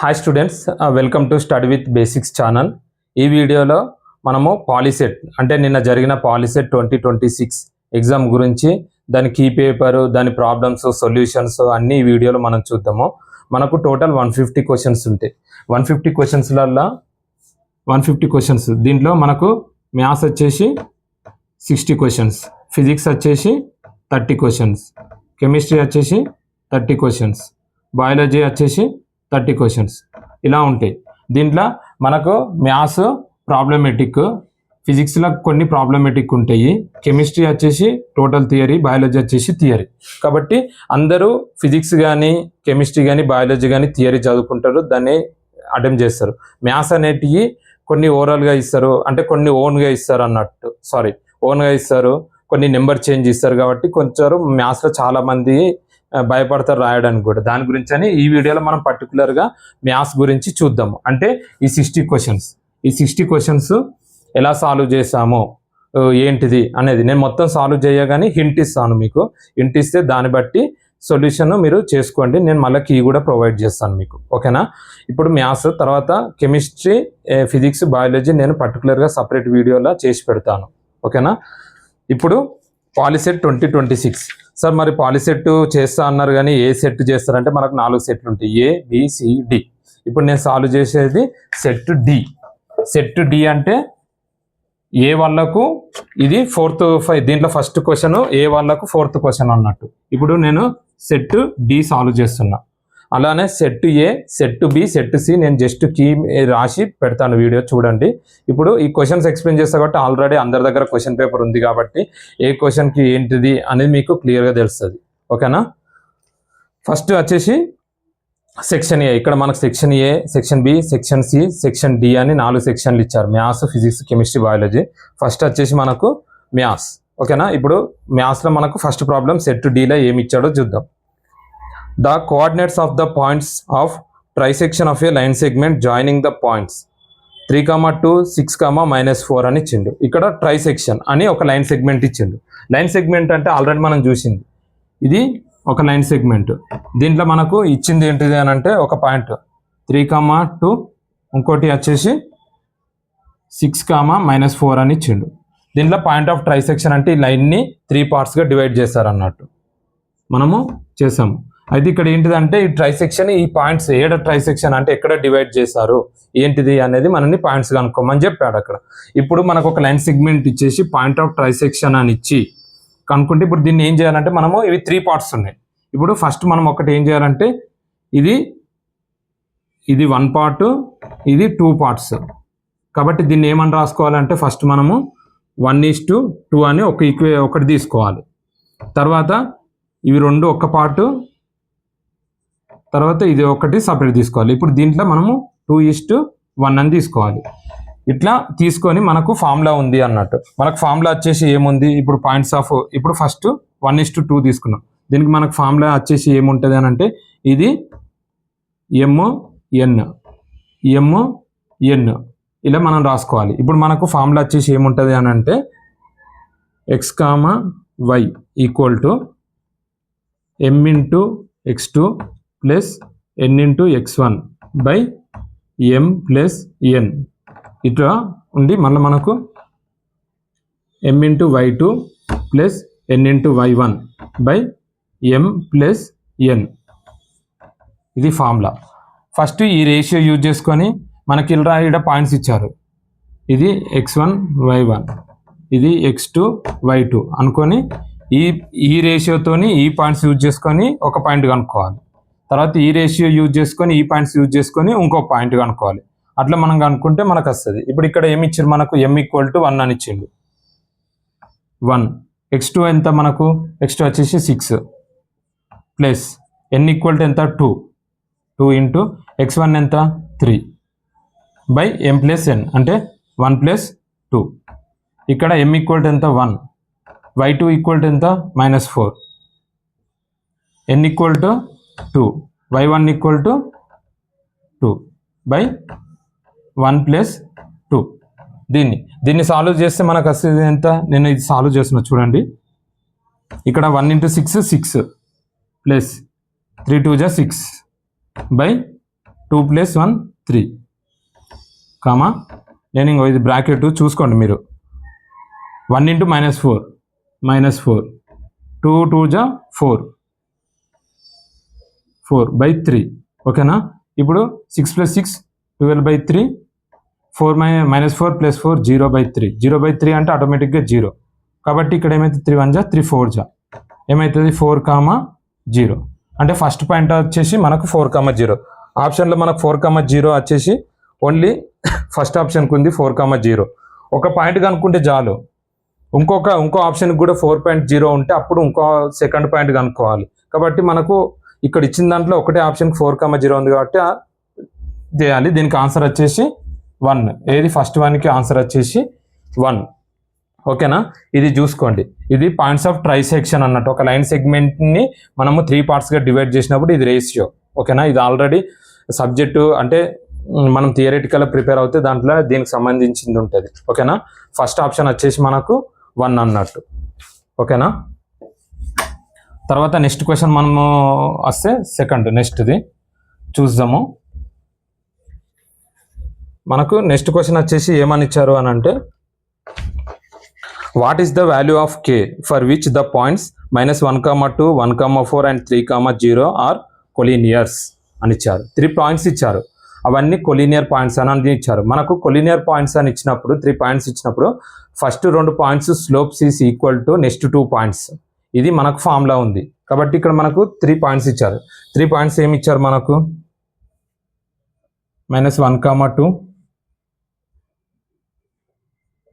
Hi students, welcome to study with basics channel. ఈ వీడియోలో మనము పాలిసెట్ అంటే నిన్న జరిగిన పాలిసెట్ 2026 ఎగ్జామ్ గురించి దాని కీ పేపరు, దాని ప్రాబ్లమ్స్, సొల్యూషన్స్ అన్నీ ఈ వీడియోలో మనం చూద్దాము. మనకు టోటల్ 150 క్వశ్చన్స్ ఉంటాయి. 150 క్వశ్చన్స్లలో 150 క్వశ్చన్స్ దీంట్లో మనకు మ్యాథ్స్ వచ్చేసి 60 క్వశ్చన్స్, ఫిజిక్స్ వచ్చేసి 30 క్వశ్చన్స్, కెమిస్ట్రీ వచ్చేసి 30 క్వశ్చన్స్, బయాలజీ వచ్చేసి 30 క్వశ్చన్స్ ఇలా ఉంటాయి. దీంట్లో మనకు మ్యాథ్స్ ప్రాబ్లమేటిక్, ఫిజిక్స్లో కొన్ని ప్రాబ్లమేటిక్ ఉంటాయి, కెమిస్ట్రీ వచ్చేసి టోటల్ థియరీ, బయాలజీ వచ్చేసి థియరీ. కాబట్టి అందరూ ఫిజిక్స్ కానీ కెమిస్ట్రీ కానీ బయాలజీ కానీ థియరీ చదువుకుంటారు, దాన్ని అటెంప్ట్ చేస్తారు. మ్యాథ్స్ అనేటివి కొన్ని ఓవరాల్గా ఇస్తారు, అంటే కొన్ని ఓన్గా ఇస్తారు అన్నట్టు, ఓన్గా ఇస్తారు, కొన్ని నెంబర్ చేంజ్ ఇస్తారు. కాబట్టి కొంచెం మ్యాథ్స్లో చాలామంది భయపడతారు రాయడానికి కూడా. దాని గురించి అని ఈ వీడియోలో మనం పర్టికులర్గా మ్యాథ్స్ గురించి చూద్దాము. అంటే ఈ 60 క్వశ్చన్స్ ఎలా సాల్వ్ చేసామో ఏంటిది అనేది నేను మొత్తం సాల్వ్ చేయగానే హింట్ ఇస్తాను మీకు. హింట్ ఇస్తే దాన్ని బట్టి సొల్యూషన్ మీరు చేసుకోండి. నేను మళ్ళీ కీ కూడా ప్రొవైడ్ చేస్తాను మీకు, ఓకేనా. ఇప్పుడు మ్యాథ్స్ తర్వాత కెమిస్ట్రీ, ఫిజిక్స్, బయాలజీ నేను పర్టికులర్గా సపరేట్ వీడియోలో చేసి పెడతాను, ఓకేనా. ఇప్పుడు పాలిసెట్ 2026 సార్, మరి పాలిసెట్ చేస్తా అన్నారు కానీ ఏ సెట్ చేస్తారంటే మనకు 4 సెట్లు ఉంటాయి, ABCD. ఇప్పుడు నేను సాల్వ్ చేసేది సెట్ డి అంటే ఏ వాళ్ళకు ఇది 4th 5, దీంట్లో ఫస్ట్ క్వశ్చన్ ఏ వాళ్ళకు 4th క్వశ్చన్ అన్నట్టు. ఇప్పుడు నేను సెట్ డి సాల్వ్ చేస్తున్నా. అలానే సెట్ ఏ, సెట్ బి, సెట్ సి నేను జస్ట్ కీ రాసి పెడతాను, వీడియో చూడండి. ఇప్పుడు ఈ క్వశ్చన్స్ ఎక్స్ప్లెయిన్ చేస్తా కాబట్టి ఆల్రెడీ అందరి దగ్గర క్వశ్చన్ పేపర్ ఉంది కాబట్టి ఏ క్వశ్చన్కి ఏంటిది అనేది మీకు క్లియర్గా తెలుస్తుంది, ఓకేనా. ఫస్ట్ వచ్చేసి సెక్షన్ ఏ. ఇక్కడ మనకు section A, section B, section C, section D అని 4 సెక్షన్లు ఇచ్చారు. Maths, physics, chemistry, biology. First వచ్చేసి మనకు మ్యాథ్స్, ఓకేనా. ఇప్పుడు మ్యాథ్స్లో మనకు ఫస్ట్ ప్రాబ్లం సెట్ డిలో ఏమి ఇచ్చాడో చూద్దాం. The coordinates of the points of trisection of a line segment joining the points 3, 2, 6, -4 అని ఇచ్చిండు. ఇక్కడ ట్రైసెక్షన్ అని ఒక లైన్ సెగ్మెంట్ ఇచ్చిండు. లైన్ సెగ్మెంట్ అంటే ఆల్రెడీ మనం చూసింది, ఇది ఒక లైన్ సెగ్మెంట్. దీంట్లో మనకు ఇచ్చింది ఏంటిది అని అంటే ఒక పాయింట్ 3, 2, ఇంకోటి వచ్చేసి 6, -4 అని ఇచ్చిండు. దీంట్లో పాయింట్ ఆఫ్ ట్రైసెక్షన్ అంటే ఈ లైన్ని 3 పార్ట్స్గా డివైడ్ చేస్తారు అన్నట్టు మనము చేసాము. అయితే ఇక్కడ ఏంటిదంటే ఈ ట్రైసెక్షన్, ఈ పాయింట్స్ ఏడ ట్రైసెక్షన్ అంటే ఎక్కడ డివైడ్ చేశారు ఏంటిది అనేది మనని పాయింట్స్ కనుక్కోమని చెప్పాడు అక్కడ. ఇప్పుడు మనకు ఒక లైన్ సెగ్మెంట్ ఇచ్చేసి పాయింట్ ఆఫ్ ట్రైసెక్షన్ అని ఇచ్చి కనుక్కుంటే ఇప్పుడు దీన్ని ఏం చేయాలంటే మనము ఇవి 3 పార్ట్స్ ఉన్నాయి. ఇప్పుడు ఫస్ట్ మనం ఒకటి ఏం చేయాలంటే ఇది 1 పార్ట్, ఇది 2 పార్ట్స్. కాబట్టి దీన్ని ఏమని రాసుకోవాలంటే ఫస్ట్ మనము 1:2 అని ఒకటి తీసుకోవాలి. తర్వాత ఇవి 2 ఒక పార్టు, తర్వాత ఇది ఒకటి సపరేట్ తీసుకోవాలి. ఇప్పుడు దీంట్లో మనము 2:1 అని తీసుకోవాలి. ఇట్లా తీసుకొని మనకు ఫార్ములా ఉంది అన్నట్టు. మనకు ఫార్ములా వచ్చేసి ఏముంది, ఇప్పుడు పాయింట్స్ ఆఫ్, ఇప్పుడు ఫస్ట్ 1:2 తీసుకున్నాం. దీనికి మనకు ఫార్ములా వచ్చేసి ఏముంటుంది అని అంటే ఇది MN ఇలా మనం రాసుకోవాలి. ఇప్పుడు మనకు ఫార్ములా వచ్చేసి ఏముంటుంది అని అంటే x, y = m × x2 plus n × x1 by m plus n ఇట్లా ఉండి మళ్ళీ మనకు m × y2 plus n × y1 by m plus n. ఇది ఫార్ములా. ఫస్ట్ ఈ రేషియో యూజ్ చేసుకొని మనకి ఇలా ఇక్కడ పాయింట్స్ ఇచ్చారు, ఇది x1 y1, ఇది x2 y2 అనుకొని ఈ రేషియోతోని ఈ పాయింట్స్ యూజ్ చేసుకొని ఒక పాయింట్ కనుక్కోవాలి. తర్వాత ఈ రేషియో యూజ్ చేసుకొని ఈ పాయింట్స్ యూజ్ చేసుకొని ఇంకో పాయింట్ కనుక్కోవాలి. అట్లా మనం కనుక్కుంటే మనకు వస్తుంది. ఇప్పుడు ఇక్కడ ఏమి ఇచ్చారు మనకు m = 1 అని ఇచ్చిండు. 1 x2 ఎంత మనకు, x2 వచ్చేసి 6 ప్లస్ n = ఎంత 2 × x1 ఎంత 3 బై m ప్లస్ n అంటే 1 + 2. ఇక్కడ m = ఎంత 1, y2 = ఎంత -4, n = 2, y1 = 2 బై 1 + 2. దీన్ని సాల్వ్ చేస్తే మనకు వస్తుంది ఎంత, నేను ఇది సాల్వ్ చేస్తున్నా చూడండి. ఇక్కడ 1 × 6 6 ప్లస్ 3 × 2 = 6 బై 2 + 1 3 కామా నేను ఇంకో ఇది బ్రాకెట్ చూసుకోండి మీరు 1 × -4 2 2 జా 4/3 ఓకేనా. ఇప్పుడు 6 + 6 12/3 4 + 4 0/3 0/3 అంటే ఆటోమేటిక్గా 0 కాబట్టి ఇక్కడ ఏమైతే 3 1 జా 3 4 జా ఏమవుతుంది 4,0 అంటే ఫస్ట్ పాయింట్ వచ్చేసి మనకు 4,0 ఆప్షన్లో మనకు 4,0 వచ్చేసి ఓన్లీ ఫస్ట్ ఆప్షన్కి ఉంది 4,0 ఒక పాయింట్ కనుక్కుంటే చాలు. ఇంకో ఆప్షన్కి కూడా 4.0 ఉంటే అప్పుడు ఇంకో సెకండ్ పాయింట్ కనుక్కోవాలి. కాబట్టి మనకు ఇక్కడ ఇచ్చిన దాంట్లో ఒకటే ఆప్షన్కి 4,0 ఉంది కాబట్టి చేయాలి. దీనికి ఆన్సర్ వచ్చేసి 1. ఏది ఫస్ట్ వన్కి ఆన్సర్ వచ్చేసి 1 ఓకేనా. ఇది చూసుకోండి, ఇది పాయింట్స్ ఆఫ్ ట్రైసెక్షన్ అన్నట్టు. ఒక లైన్ సెగ్మెంట్ని మనము 3 పార్ట్స్గా డివైడ్ చేసినప్పుడు ఇది రేషియో ఓకేనా. ఇది ఆల్రెడీ సబ్జెక్టు అంటే మనం థియరిటికల్ ప్రిపేర్ అవుతే దాంట్లో దీనికి సంబంధించింది ఉంటుంది ఓకేనా. ఫస్ట్ ఆప్షన్ వచ్చేసి మనకు 1 అన్నట్టు ఓకేనా. తర్వాత నెక్స్ట్ క్వశ్చన్ మనము వస్తే నెక్స్ట్ది చూద్దాము. మనకు నెక్స్ట్ క్వశ్చన్ వచ్చేసి ఏమని ఇచ్చారు అని అంటే what is the value of k for which the points -1,2 1,4 and 3,0 are collinears అని ఇచ్చారు. 3 పాయింట్స్ ఇచ్చారు, అవన్నీ కొలీనియర్ పాయింట్స్ అని ఇచ్చారు. మనకు కొలీనియర్ పాయింట్స్ అని ఇచ్చినప్పుడు 3 పాయింట్స్ ఇచ్చినప్పుడు first 2 points slopes is equal to next 2 points. ఇది మనకు ఫార్ములా ఉంది కాబట్టి ఇక్కడ మనకు 3 పాయింట్స్ ఇచ్చారు. 3 పాయింట్స్ ఏమి ఇచ్చారు మనకు -1,2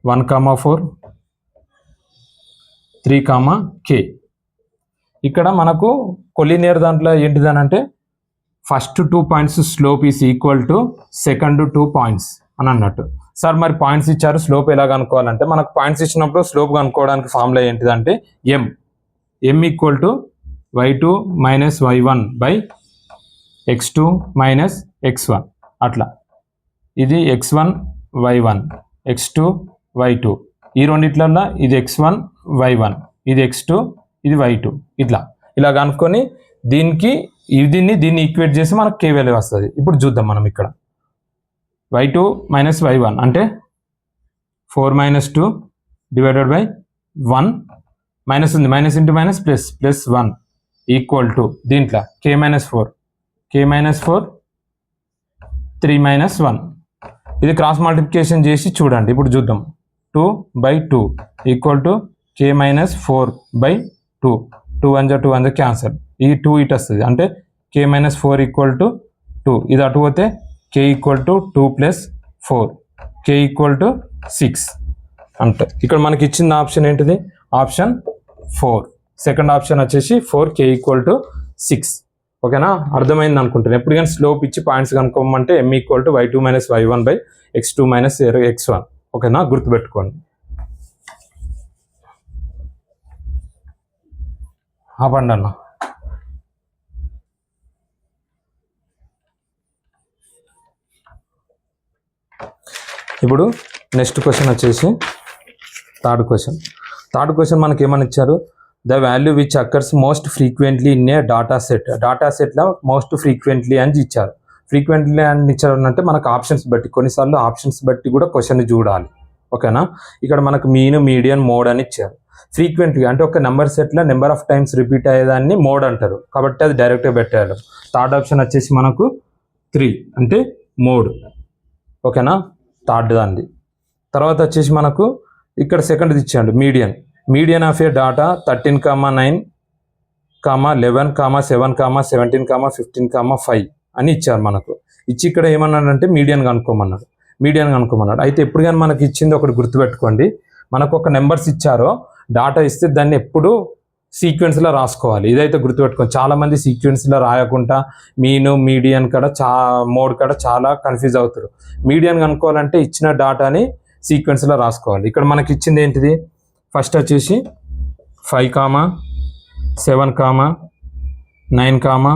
1,4 3, ఇక్కడ మనకు కొలీనియర్ దాంట్లో ఏంటిదని అంటే first 2 points slope is equal to second 2 points అని అన్నట్టు. సార్ మరి పాయింట్స్ ఇచ్చారు, స్లోప్ ఎలా కనుక్కోవాలంటే మనకు పాయింట్స్ ఇచ్చినప్పుడు స్లోప్ కనుక్కోవడానికి ఫార్ములా ఏంటిదంటే m = y2 - y1 x2 - x1 అట్లా. ఇది x1 y1 x2 y2 ఈ రెండిట్లల్లో ఇది x1 y1 ఇది x2 ఇది y2 ఇలా కనుక్కొని దీన్ని ఈక్వేట్ చేసి మనకు k వాల్యూ వస్తుంది. ఇప్పుడు చూద్దాం మనం ఇక్కడ y2 - y1 అంటే 4 - 2 / 1 మైనస్ ఉంది, minus into minus plus 1 equal to దీంట్లో k - 4 3 - 1 ఇది క్రాస్ మల్టిప్లికేషన్ చేసి చూడండి. ఇప్పుడు చూద్దాం 2/2 ఈక్వల్ టు k - 4/2 2 1 2 1 క్యాన్సల్, ఈ 2 ఇటు వస్తుంది అంటే k - 4 ఈక్వల్ టు 2 ఇది అటు పోతే k equal to 2 + 4 k equal to 6 అంటే ఇక్కడ మనకి ఇచ్చిన ఆప్షన్ ఏంటిది ఆప్షన్ 4. సెకండ్ ఆప్షన్ వచ్చేసి 4 k ఈక్వల్ టు 6 ఓకేనా. అర్థమైంది అనుకుంటాను. ఎప్పుడు కానీ స్లోప్ ఇచ్చి points కనుక్కోమంటే m = y2 - y1 x2 - x1 ఓకేనా, గుర్తుపెట్టుకోండి. ఆపండి అన్న. ఇప్పుడు నెక్స్ట్ క్వశ్చన్ వచ్చేసి థర్డ్ క్వశ్చన్ మనకి ఏమని ఇచ్చారు the value which occurs most frequently in a data సెట్లో మోస్ట్ ఫ్రీక్వెంట్లీ అని ఇచ్చారు. ఫ్రీక్వెంట్లీ అని ఇచ్చారు అంటే మనకు ఆప్షన్స్ బట్టి, కొన్నిసార్లు ఆప్షన్స్ బట్టి కూడా క్వశ్చన్ చూడాలి ఓకేనా. ఇక్కడ మనకు మీన్ మీడియన్ మోడ్ అని ఇచ్చారు. ఫ్రీక్వెంట్లీ అంటే ఒక నెంబర్ సెట్లో నెంబర్ ఆఫ్ టైమ్స్ రిపీట్ అయ్యేదాన్ని మోడ్ అంటారు కాబట్టి అది డైరెక్ట్గా పెట్టారు. థర్డ్ ఆప్షన్ వచ్చేసి మనకు 3 అంటే మోడ్ ఓకేనా, థర్డ్ దాన్ని. తర్వాత వచ్చేసి మనకు ఇక్కడ సెకండ్ ఇచ్చాడు మీడియన్ ఆఫ్ ఏ డాటా 13, 9, 11, 7, 17, 15, 5 అని ఇచ్చారు మనకు. ఇచ్చి ఇక్కడ ఏమన్నాడంటే మీడియన్ కనుక్కోమన్నాడు. అయితే ఎప్పుడు కానీ మనకి ఇచ్చింది ఒకటి గుర్తుపెట్టుకోండి, మనకు ఒక నెంబర్స్ ఇచ్చారో డాటా ఇస్తే దాన్ని ఎప్పుడు సీక్వెన్స్లో రాసుకోవాలి. ఇదైతే గుర్తుపెట్టుకోండి. చాలామంది సీక్వెన్స్లో రాయకుండా మీడియన్ మోడ్ కాడ చాలా కన్ఫ్యూజ్ అవుతారు. మీడియన్ కనుక్కోవాలంటే ఇచ్చిన డాటాని సీక్వెన్స్లో రాసుకోవాలి. ఇక్కడ మనకి ఇచ్చింది ఏంటిది ఫస్ట్ వచ్చేసి 5, 7, 9,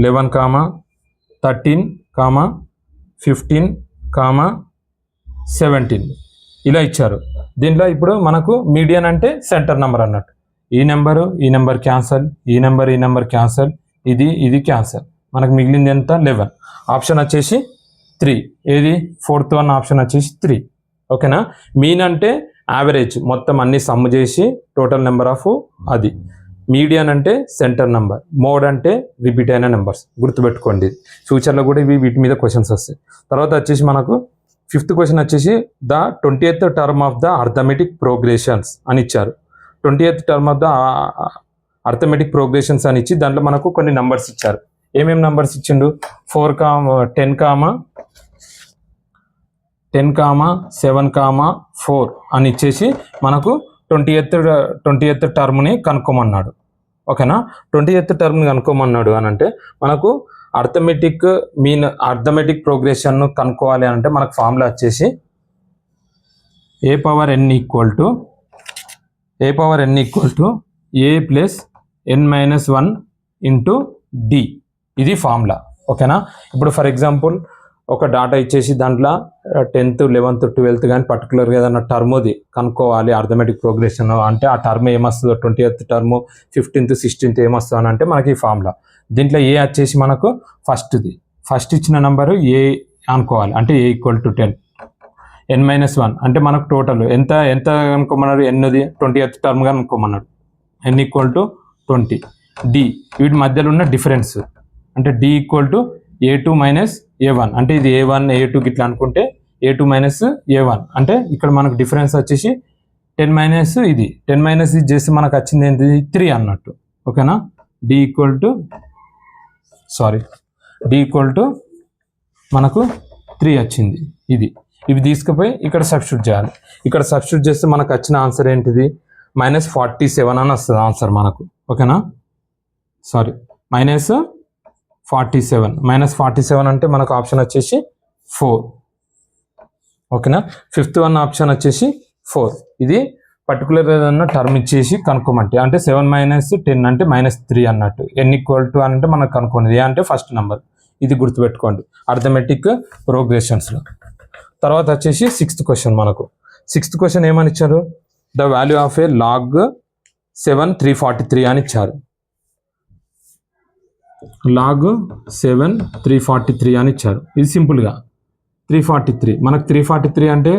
11, 13, 15, 17 ఇలా ఇచ్చారు. దీంట్లో ఇప్పుడు మనకు మీడియన్ అంటే సెంటర్ నెంబర్ అన్నట్టు. ఈ నెంబర్ క్యాన్సల్, ఈ నెంబర్ క్యాన్సల్, ఇది క్యాన్సల్. మనకు మిగిలింది ఎంత 11. ఆప్షన్ వచ్చేసి 3. ఏది 4th వన్ ఆప్షన్ వచ్చేసి 3. ఓకేనా. మీన్ అంటే యావరేజ్, మొత్తం అన్ని సమ్ చేసి టోటల్ నెంబర్ ఆఫ్ అది. మీడియన్ అంటే సెంటర్ నెంబర్. మోడ్ అంటే రిపీట్ అయిన నెంబర్స్. గుర్తుపెట్టుకోండి, ఫ్యూచర్లో కూడా వీటి మీద క్వశ్చన్స్ వస్తాయి. తర్వాత వచ్చేసి మనకు 5th క్వశ్చన్ వచ్చేసి the 20th term of the arithmetic progressions అని ఇచ్చారు. 20th term of the arithmetic progressions అని ఇచ్చి దాంట్లో మనకు కొన్ని నంబర్స్ ఇచ్చారు. ఏమేమి నంబర్స్ ఇచ్చిండు? 10, 7, 4 అని ఇచ్చేసి మనకు 20th టర్మ్ని కనుక్కోమన్నాడు. ఓకేనా. 20th టర్మ్ని కనుక్కోమన్నాడు అని అంటే మనకు అర్థమెటిక్ ప్రోగ్రెషన్ను కనుక్కోవాలి అని అంటే మనకు ఫార్ములా వచ్చేసి a power n equal to a plus n-1 into d. ఇది ఫార్ములా. ఓకేనా. ఇప్పుడు ఫర్ ఎగ్జాంపుల్ ఒక డాటా ఇచ్చేసి దాంట్లో 10th, 11th, 12th కానీ పర్టికులర్గా ఏదైనా టర్మ్ది కనుక్కోవాలి అర్థమెటిక్ ప్రోగ్రెషన్ అంటే ఆ term ఏమొస్తుందో 20th term 15th, 16th ఏమొస్తుందో అని అంటే మనకి ఈ ఫార్ములా. దీంట్లో ఏ వచ్చేసి మనకు ఫస్ట్ ఇచ్చిన నెంబరు ఏ అనుకోవాలి అంటే a ఈక్వల్ టు 10. n-1 అంటే మనకు టోటల్ ఎంత అనుకోమన్నాడు? ఎన్నుది 20th టర్మ్గా అనుకోమన్నాడు. n equal to 20. d వీటి మధ్యలో ఉన్న డిఫరెన్స్ అంటే d equal to a2 minus a1 అంటే ఇది a1 a2 ఇట్లా అనుకుంటే a2 మైనస్ a1 అంటే ఇక్కడ మనకు డిఫరెన్స్ వచ్చేసి 10 మైనస్ ఇది చేస్తే మనకు వచ్చింది ఏంటి? 3 అన్నట్టు. ఓకేనా. d ఈక్వల్ టు మనకు 3 వచ్చింది. ఇవి తీసుకుపోయి ఇక్కడ సబ్స్టిట్యూట్ చేయాలి. ఇక్కడ సబ్స్టిట్యూట్ చేస్తే మనకు వచ్చిన ఆన్సర్ ఏంటిది? -47 అని వస్తుంది ఆన్సర్ మనకు. ఓకేనా. -47 అంటే మనకు ఆప్షన్ వచ్చేసి 4. ఓకేనా. 5th వన్ ఆప్షన్ వచ్చేసి 4. ఇది పర్టికులర్ ఏదన్నా టర్మ్ ఇచ్చేసి కనుక్కోమంటే అంటే 7 - 10 అంటే -3 అన్నట్టు. n ఈక్వల్ టు అంటే మనకు కనుక్కోండి. అంటే ఫస్ట్ నెంబర్. ఇది గుర్తుపెట్టుకోండి అర్థమెటిక్ ప్రోగ్రెషన్స్లో. తర్వాత వచ్చేసి 6th క్వశ్చన్. మనకు 6th క్వశ్చన్ ఏమని ఇచ్చారు? The value of a log 7 343 అని ఇచ్చారు. లాగ్ 7 343 అని ఇచ్చారు. ఇది సింపుల్గా 343. మనకు 343 అంటే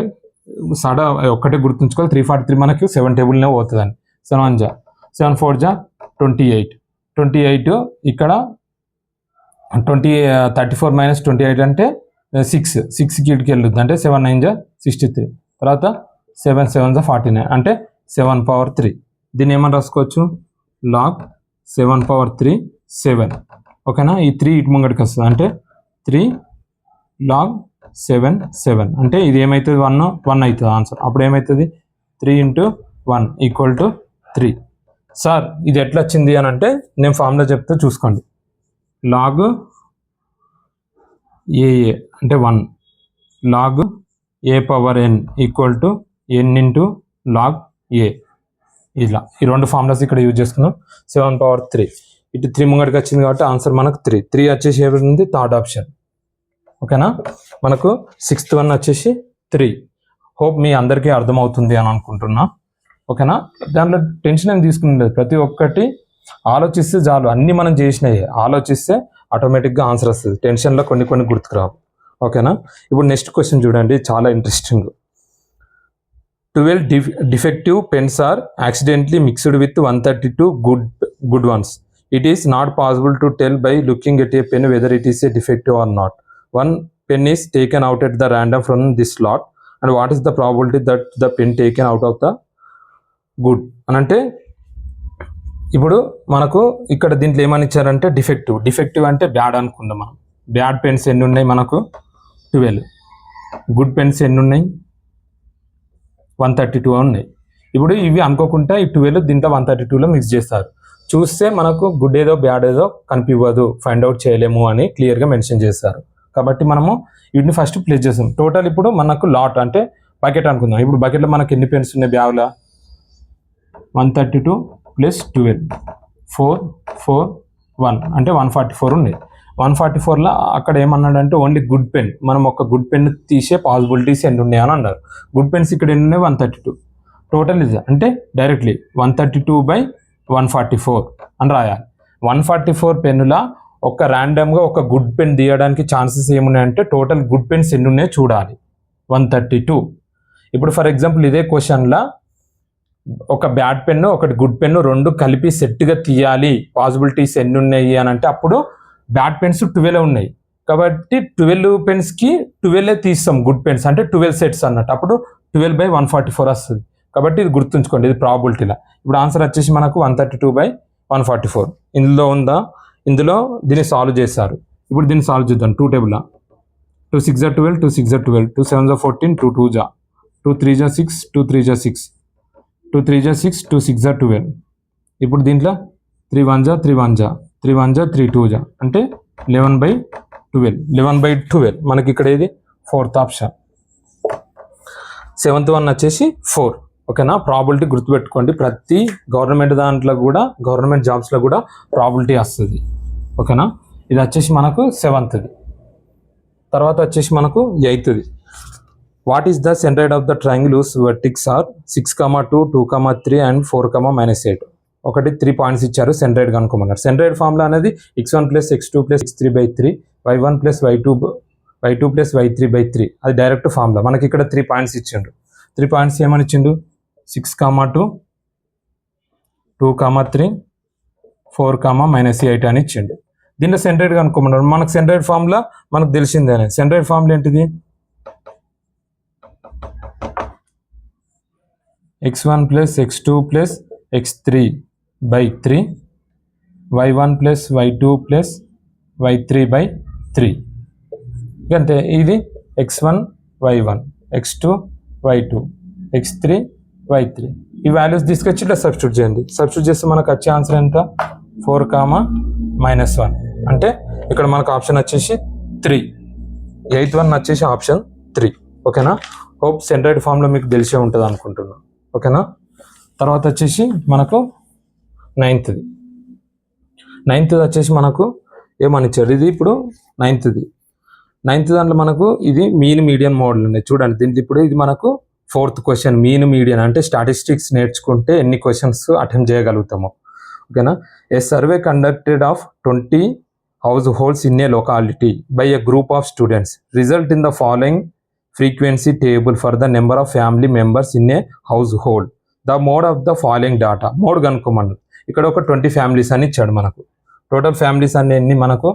ఒక్కటే గుర్తుంచుకోవాలి. 343 మనకి 7 టేబుల్నే పోతుందని. 7 జా 7 4 జా 28 ఇక్కడ 34 - 28 అంటే 6కి ఇటుకి వెళ్ళొద్దు అంటే 7 9 జా 63. తర్వాత 7 7 జా 49 అంటే 7 పవర్ 3. దీన్ని ఏమని రాసుకోవచ్చు? Log 7 power 3 7. ఓకేనా. ఈ 3 ఇటు ముంగడికి వస్తుంది అంటే 3 లాగ్ 7 అంటే ఇది ఏమవుతుంది? 1 అవుతుంది ఆన్సర్. అప్పుడు ఏమవుతుంది? 3 × 1 ఈక్వల్ టు 3. సార్ ఇది ఎట్లా వచ్చింది అని అంటే నేను ఫార్ములా చెప్తే చూసుకోండి. లాగ్ ఏ అంటే 1 log a power n equal to n into log A. ఇలా ఈ రెండు ఫార్ములాస్ ఇక్కడ యూజ్ చేసుకున్నాం. 7 పవర్ 3 ఇటు 3 ముంగడికి వచ్చింది కాబట్టి ఆన్సర్ మనకు 3 వచ్చేసి ఏమిటి? Third option. ఓకేనా. మనకు 6th వన్ వచ్చేసి 3. హోప్ మీ అందరికీ అర్థమవుతుంది అని అనుకుంటున్నా. ఓకేనా. దాంట్లో టెన్షన్ ఏం తీసుకునేది, ప్రతి ఒక్కటి ఆలోచిస్తే చాలు. అన్నీ మనం చేసినాయి ఆలోచిస్తే ఆటోమేటిక్గా ఆన్సర్ వస్తుంది. టెన్షన్లో కొన్ని గుర్తుకురావు. ఓకేనా. ఇప్పుడు నెక్స్ట్ క్వశ్చన్ చూడండి, చాలా interesting. 12 defective pens are accidentally mixed with 132 good ones. It is not possible to tell by looking at a pen whether it is a defective or not. One pen is taken out at the random from this lot, and what is the probability that the pen taken out of the good అని అంటే ఇప్పుడు మనకు ఇక్కడ దీంట్లో ఏమని ఇచ్చారంటే defective అంటే bad అనుకుందాం మనం. బ్యాడ్ పెన్స్ ఎన్ని ఉన్నాయి మనకు? 12. గుడ్ పెన్స్ ఎన్ని ఉన్నాయి? 132 ఉన్నాయి. ఇప్పుడు ఇవి అనుకోకుండా ఈ 12 దీంట్లో 132లో మిక్స్ చేస్తారు. చూస్తే మనకు గుడ్ ఏదో బ్యాడ్ ఏదో కనిపివ్వదు, ఫైండ్ అవుట్ చేయలేము అని క్లియర్గా మెన్షన్ చేస్తారు. కాబట్టి మనము వీటిని ఫస్ట్ ప్లేస్ చేస్తాం. టోటల్ ఇప్పుడు మనకు లాట్ అంటే బకెట్ అనుకుందాం. ఇప్పుడు బకెట్లో మనకు ఎన్ని పెన్స్ ఉన్నాయి? బ్యాగ్లో 132 + 12 4 4 1 అంటే 144 ఉన్నాయి. 144లో అక్కడ ఏమన్నాడంటే ఓన్లీ గుడ్ పెన్, మనం ఒక గుడ్ పెన్ తీసే పాసిబిలిటీస్ ఎన్ని ఉన్నాయి అని అన్నారు. గుడ్ పెన్స్ ఇక్కడ ఎన్ని ఉన్నాయి? 132. టోటల్ ఇది అంటే డైరెక్ట్లీ 132/144 అని రాయాలి. 144 పెన్నుల ఒక ర్యాండమ్గా ఒక గుడ్ పెన్ తీయడానికి ఛాన్సెస్ ఏమున్నాయంటే టోటల్ గుడ్ పెన్స్ ఎన్ని ఉన్నాయో చూడాలి, 132. ఇప్పుడు ఫర్ ఎగ్జాంపుల్ ఇదే క్వశ్చన్లో ఒక బ్యాడ్ పెన్ను ఒకటి గుడ్ పెన్ను రెండు కలిపి సెట్గా తీయాలి, పాసిబిలిటీస్ ఎన్ని ఉన్నాయి అని అంటే అప్పుడు బ్యాడ్ పెన్స్ 12 ఉన్నాయి కాబట్టి 12 పెన్స్కి 12 తీస్తాం గుడ్ పెన్స్, అంటే 12 సెట్స్ అన్నట్టు, అప్పుడు 12/144 వస్తుంది. కాబట్టి ఇది గుర్తుంచుకోండి, ఇది ప్రాబిలిటీలా. ఇప్పుడు ఆన్సర్ వచ్చేసి మనకు 132/144 ఇందులో ఉందా, ఇందులో దీన్ని సాల్వ్ చేస్తారు. ఇప్పుడు దీన్ని సాల్వ్ చేద్దాం. 2 టేబుల్లా 2 6 12, 2 6 12, 2 7 14, 2 2 2 3 6, 2 3 6, 2 3 6, 2 6 12. ఇప్పుడు దీంట్లో 3 1 3 1 3 1 3 2 అంటే 11/12. 11/12 మనకి ఇక్కడ ఇది 4th ఆప్షన్. 7th వన్ వచ్చేసి 4. ఓకేనా. ప్రాబిలిటీ గుర్తుపెట్టుకోండి, ప్రతి గవర్నమెంట్ దాంట్లో కూడా గవర్నమెంట్ జాబ్స్లో కూడా ప్రాబిలిటీ వస్తుంది. ఓకేనా. ఇది వచ్చేసి మనకు 7th. తర్వాత వచ్చేసి మనకు 8th. What is the centroid of the triangle whose vertex are 6, 2, 2, 3 and 4, -8. 3 points ఇచ్చారు, సెంట్రాయిడ్ కనుక్కోమన్నారు. సెంట్రాయిడ్ ఫార్ములా అనేది x1 + x2 + x3/3, y1 + y2 + y3/3. అది డైరెక్ట్ ఫార్ములా. మనకి ఇక్కడ 3 పాయింట్స్ ఇచ్చిండు. 3 పాయింట్స్ ఏమని ఇచ్చిండు, 6, 2, 2, 3, 4, -8 అని ఇచ్చిండు. దీంట్లో సెంట్రాయిడ్ కనుక్కోమన్నారు. మనకు సెంట్రాయిడ్ ఫార్ములా మనకు తెలిసిందే. సెంట్రాయిడ్ ఫార్ములా ఏంటిది, x1 + x2 + x3/3, y1 + y2 + y3/3. అంతే. ఇది x1 y1, x2 y2, x3 y3. ఈ వాల్యూస్ తీసుకొచ్చి ఇట్లా సబ్స్టిట్యూట్ చేయండి. సబ్స్టిట్యూట్ చేస్తే మనకు వచ్చే ఆన్సర్ ఎంత, 4, అంటే ఇక్కడ మనకు ఆప్షన్ వచ్చేసి 3. 8th వన్ వచ్చేసి ఆప్షన్ 3. ఓకేనా. హోప్ సెంట్రాయిడ్ ఫార్ములా మీకు తెలిసే ఉంటుంది అనుకుంటున్నాను. ఓకేనా. తర్వాత వచ్చేసి మనకు 9th. 9th వచ్చేసి మనకు ఏమని ఇచ్చారు, ఇది ఇప్పుడు 9th. 9th దాంట్లో మనకు ఇది మీన్ మీడియన్ మోడల్ ఉన్నాయి చూడండి. దీంట్లో ఇప్పుడు ఇది మనకు 4th క్వశ్చన్. మీన్ మీడియన్ అంటే స్టాటిస్టిక్స్ నేర్చుకుంటే ఎన్ని క్వశ్చన్స్ అటెంప్ట్ చేయగలుగుతామో. ఓకేనా. A survey conducted of 20 households in a locality by a group of students result in the following frequency table for the number of family members in a household. The mode of the following data. Mode కనుక్కోమన్నారు. ఇక్కడ ఒక 20 families అని ఇచ్చాడు మనకు. Total families అన్ని ఎన్ని, మనకు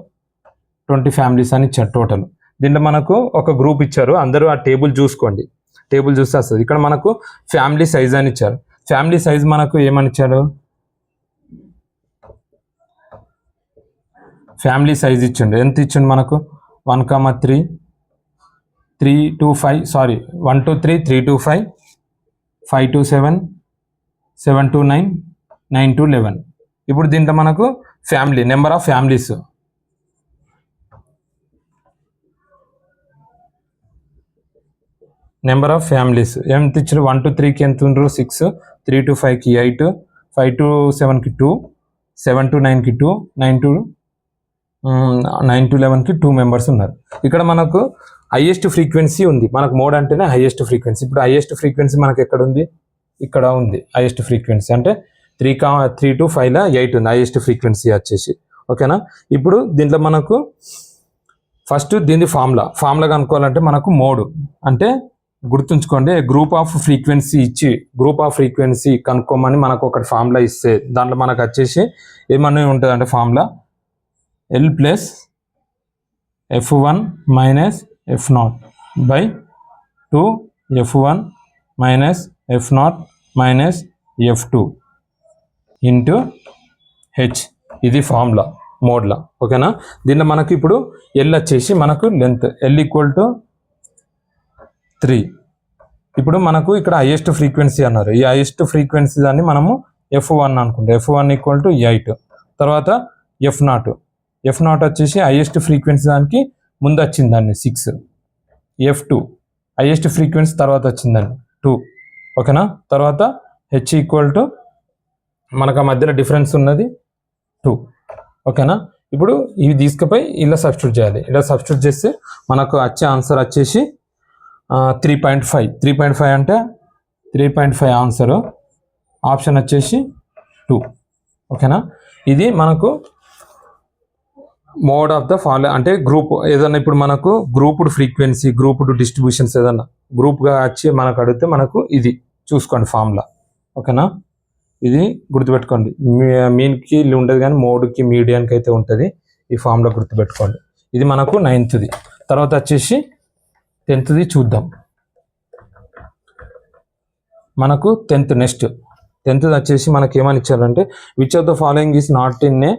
20 families అని ఇచ్చాడు టోటల్. దీంట్లో మనకు ఒక గ్రూప్ ఇచ్చారు, అందరూ ఆ టేబుల్ చూసుకోండి. టేబుల్ చూస్తే వస్తుంది. ఇక్కడ మనకు ఫ్యామిలీ సైజ్ అని ఇచ్చారు. ఫ్యామిలీ సైజ్ మనకు ఏమని ఇచ్చాడు, ఫ్యామిలీ సైజ్ ఇచ్చిండు. ఎంత ఇచ్చిండు మనకు, 1, 3 to 5, 1 to 3, 3 to 5, 5 to 7, 7 to 9, 9 to 11. ఇప్పుడు దీంట్లో మనకు ఫ్యామిలీ నెంబర్ ఆఫ్ ఫ్యామిలీస్, ఎంత ఇచ్చారు, 1 to 3కి ఎంత ఉండ్రు 6, 3 to 5కి 8, 5 to 7కి 2, 7 to 9కి 2, 9 to 11కి 2 మెంబర్స్ ఉన్నారు. ఇక్కడ మనకు హైయెస్ట్ ఫ్రీక్వెన్సీ ఉంది. మనకు మోడ్ అంటేనే హైయెస్ట్ ఫ్రీక్వెన్సీ. ఇప్పుడు హైయెస్ట్ ఫ్రీక్వెన్సీ మనకు ఎక్కడ ఉంది, ఇక్కడ ఉంది హైయెస్ట్ ఫ్రీక్వెన్సీ. అంటే 3 to 5లా 8 ఉంది హైయెస్ట్ ఫ్రీక్వెన్సీ వచ్చేసి. ఓకేనా. ఇప్పుడు దీంట్లో మనకు ఫస్ట్ దీని ఫార్ములా కనుక్కోవాలంటే మనకు మోడ్ అంటే గుర్తుంచుకోండి, గ్రూప్ ఆఫ్ ఫ్రీక్వెన్సీ ఇచ్చి గ్రూప్ ఆఫ్ ఫ్రీక్వెన్సీ కనుక్కోమని మనకు ఒకటి ఫార్ములా ఇస్తే దాంట్లో మనకు వచ్చేసి ఏమన్నా ఉంటుంది అంటే formula L + F1 - F0 / 2 F1 - F0 - F2 into H. ఇది ఫార్ములా మోడ్లా. ఓకేనా. దీనిలో మనకు ఇప్పుడు L వచ్చేసి మనకు లెంత్ L = 3. ఇప్పుడు మనకు ఇక్కడ హైయెస్ట్ ఫ్రీక్వెన్సీ అన్నారు. ఈ హైయెస్ట్ ఫ్రీక్వెన్సీ దాన్ని మనము F1 అనుకుంటాం. F1 = 8. తర్వాత F0 వచ్చేసి హైయెస్ట్ ఫ్రీక్వెన్సీ దానికి ముందు వచ్చింది దాన్ని 6. F2 హైయెస్ట్ ఫ్రీక్వెన్సీ తర్వాత వచ్చిందండి 2. ఓకేనా. తర్వాత H = మనకు ఆ మధ్యలో డిఫరెన్స్ ఉన్నది 2. ఓకేనా. ఇప్పుడు ఇవి తీసుకుపోయి ఇలా సబ్స్టిట్యూట్ చేయాలి. ఇలా సబ్స్టిట్యూట్ చేస్తే మనకు వచ్చే ఆన్సర్ వచ్చేసి 3.5. 3.5 అంటే 3.5 ఆన్సరు. ఆప్షన్ వచ్చేసి 2. ఓకేనా. ఇది మనకు మోడ్ ఆఫ్ ద ఫాలో అంటే గ్రూప్ ఏదైనా ఇప్పుడు మనకు గ్రూప్డ్ ఫ్రీక్వెన్సీ గ్రూప్డ్ డిస్ట్రిబ్యూషన్స్ ఏదన్నా గ్రూప్గా వచ్చి మనకు అడిగితే మనకు ఇది చూసుకోండి ఫార్ములా. ఓకేనా, ఇది గుర్తుపెట్టుకోండి. మీన్కి ఉండదు కానీ మోడ్కి మీడియాన్కి అయితే ఉంటుంది. ఈ ఫార్ములా గుర్తుపెట్టుకోండి. ఇది మనకు 9th. తర్వాత వచ్చేసి 10th చూద్దాం. మనకు 10th నెక్స్ట్ 10th వచ్చేసి మనకి ఏమని ఇచ్చారంటే which of the following is not in a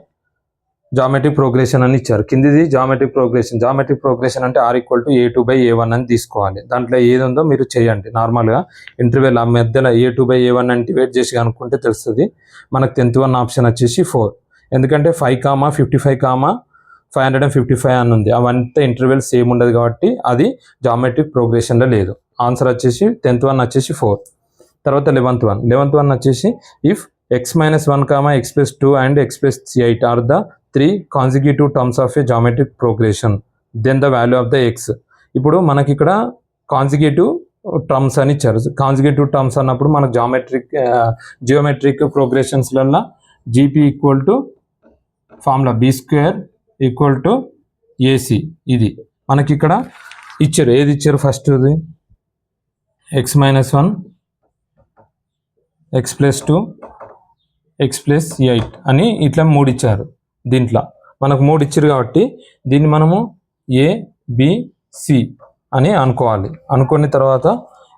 geometric progression అని ఇచ్చారు. కిందిది జామెట్రిక్ ప్రోగ్రెషన్ అంటే R=A2/A1 అని తీసుకోవాలి. దాంట్లో ఏది ఉందో మీరు చేయండి. నార్మల్గా ఇంటర్వెల్ ఆ మధ్యలో A2/A1 అని డివైడ్ చేసి కనుక్కుంటే తెలుస్తుంది. మనకు 10th వన్ ఆప్షన్ వచ్చేసి 4. ఎందుకంటే 5, 555 అని ఉంది. అవంతా ఇంటర్వెల్ సేమ్ ఉండదు కాబట్టి అది జామెట్రిక్ ప్రోగ్రెషన్లో లేదు. ఆన్సర్ వచ్చేసి 10th వన్ వచ్చేసి 4. తర్వాత 11th వన్ వచ్చేసి if x-1, x+2 and x+8 are the 3 consecutive terms of a geometric progression then the value of the x. ఇప్పుడు మనకి ఇక్కడ కాన్సిక్యూటివ్ టర్మ్స్ అని ఇచ్చారు. కాన్సిక్యూటివ్ టర్మ్స్ అన్నప్పుడు మనకు జియోమెట్రిక్ ప్రోగ్రెషన్స్లలో GP equal to formula B² = AC. ఇది మనకి ఇక్కడ ఇచ్చారు. ఏది ఇచ్చారు ఫస్ట్ది x-1, x+2, x+8 అని ఇట్లా 3 ఇచ్చారు. దీంట్లో మనకు 3 ఇచ్చారు కాబట్టి దీన్ని మనము ABC అని అనుకోవాలి. అనుకున్న తర్వాత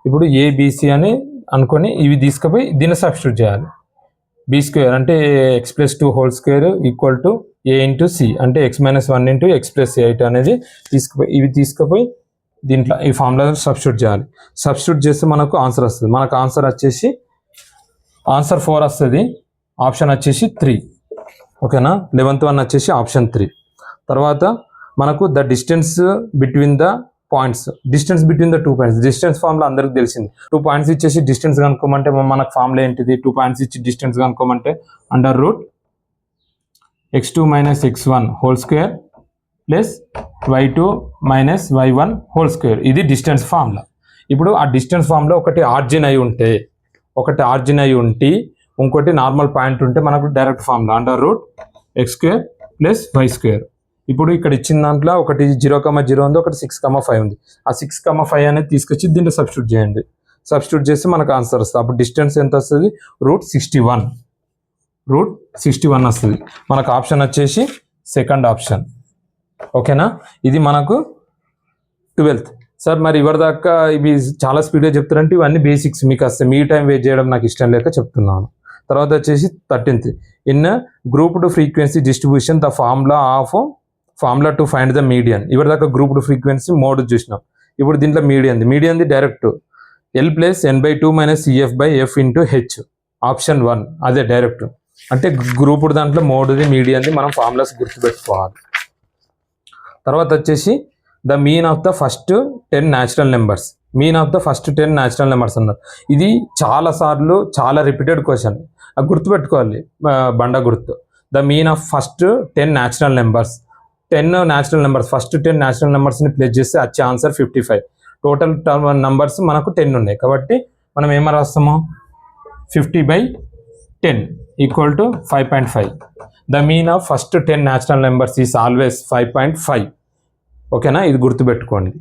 ఇప్పుడు ABC అని అనుకొని ఇవి తీసుకుపోయి దీన్ని సబ్స్టిట్యూట్ చేయాలి. B² అంటే x+2 whole square equal to A × C అంటే x-1 × x+8 అనేది తీసుకుపోయి దీంట్లో ఈ ఫార్ములా సబ్స్టిట్యూట్ చేయాలి. సబ్స్టిట్యూట్ చేస్తే మనకు ఆన్సర్ వస్తుంది. మనకు ఆన్సర్ వచ్చేసి ఆన్సర్ 4 వస్తుంది. ఆప్షన్ వచ్చేసి 3. ఓకేనా, 11th వన్ వచ్చేసి ఆప్షన్ 3. తర్వాత మనకు the distance between the points, distance between the 2 points. Distance formula అందరికి తెలిసింది. 2 పాయింట్స్ ఇచ్చేసి డిస్టెన్స్ కనుక్కోమంటే మనకు ఫార్ములా ఏంటిది? 2 పాయింట్స్ ఇచ్చి డిస్టెన్స్ కనుక్కోమంటే √x2 - x1 whole square plus y2 - y1 whole square. ఇది డిస్టెన్స్ ఫార్ములా. ఇప్పుడు ఆ డిస్టెన్స్ ఫార్ములా ఒకటి ఆర్జిన్ అయి ఉంటే ఇంకోటి నార్మల్ పాయింట్ ఉంటే మనకు డైరెక్ట్ ఫార్ములా √x² + y². ఇప్పుడు ఇక్కడ ఇచ్చిన దాంట్లో ఒకటి 0,0 ఉంది, ఒకటి 6,5 ఉంది. ఆ 6,5 అనేది తీసుకొచ్చి దీంట్లో సబ్స్టిట్యూట్ చేయండి. సబ్స్టిట్యూట్ చేస్తే మనకు ఆన్సర్ వస్తుంది. అప్పుడు డిస్టెన్స్ ఎంత వస్తుంది? √61 వస్తుంది. మనకు ఆప్షన్ వచ్చేసి సెకండ్ ఆప్షన్. ఓకేనా, ఇది మనకు 12th. సార్ మరి ఇవరిదాకా ఇవి చాలా స్పీడ్గా చెప్తారంటే ఇవన్నీ బేసిక్స్. మీకు వస్తే మీ టైం వేస్ట్ చేయడం నాకు ఇష్టం లేక చెప్తున్నాను. తర్వాత వచ్చేసి 13th in grouped frequency distribution the formula to find the median. ఇవరిదాకా గ్రూప్డ్ ఫ్రీక్వెన్సీ మోడ్ చూసినాం. ఇప్పుడు దీంట్లో మీడియన్ది direct L + n/2 - CF/F × H. Option 1 అదే డైరెక్ట్. అంటే గ్రూప్డ్ దాంట్లో మోడ్ది మీడియన్ది మనం ఫార్ములాస్ గుర్తుపెట్టుకోవాలి. తర్వాత వచ్చేసి the mean of the first 10 natural numbers. అన్నారు. ఇది చాలాసార్లు చాలా రిపీటెడ్ క్వశ్చన్. అది గుర్తుపెట్టుకోవాలి, బండ గుర్తు. The mean of first 10 natural numbers. 10 natural numbers, first 10 natural నెంబర్స్ని ప్లేస్ చేస్తే వచ్చే ఆన్సర్ 55. టోటల్ నెంబర్స్ మనకు 10 ఉన్నాయి కాబట్టి మనం ఏమో రాస్తాము? 50/10 = 5.5. The mean of first 10 natural numbers is always 5.5. ఓకేనా, ఇది గుర్తుపెట్టుకోండి.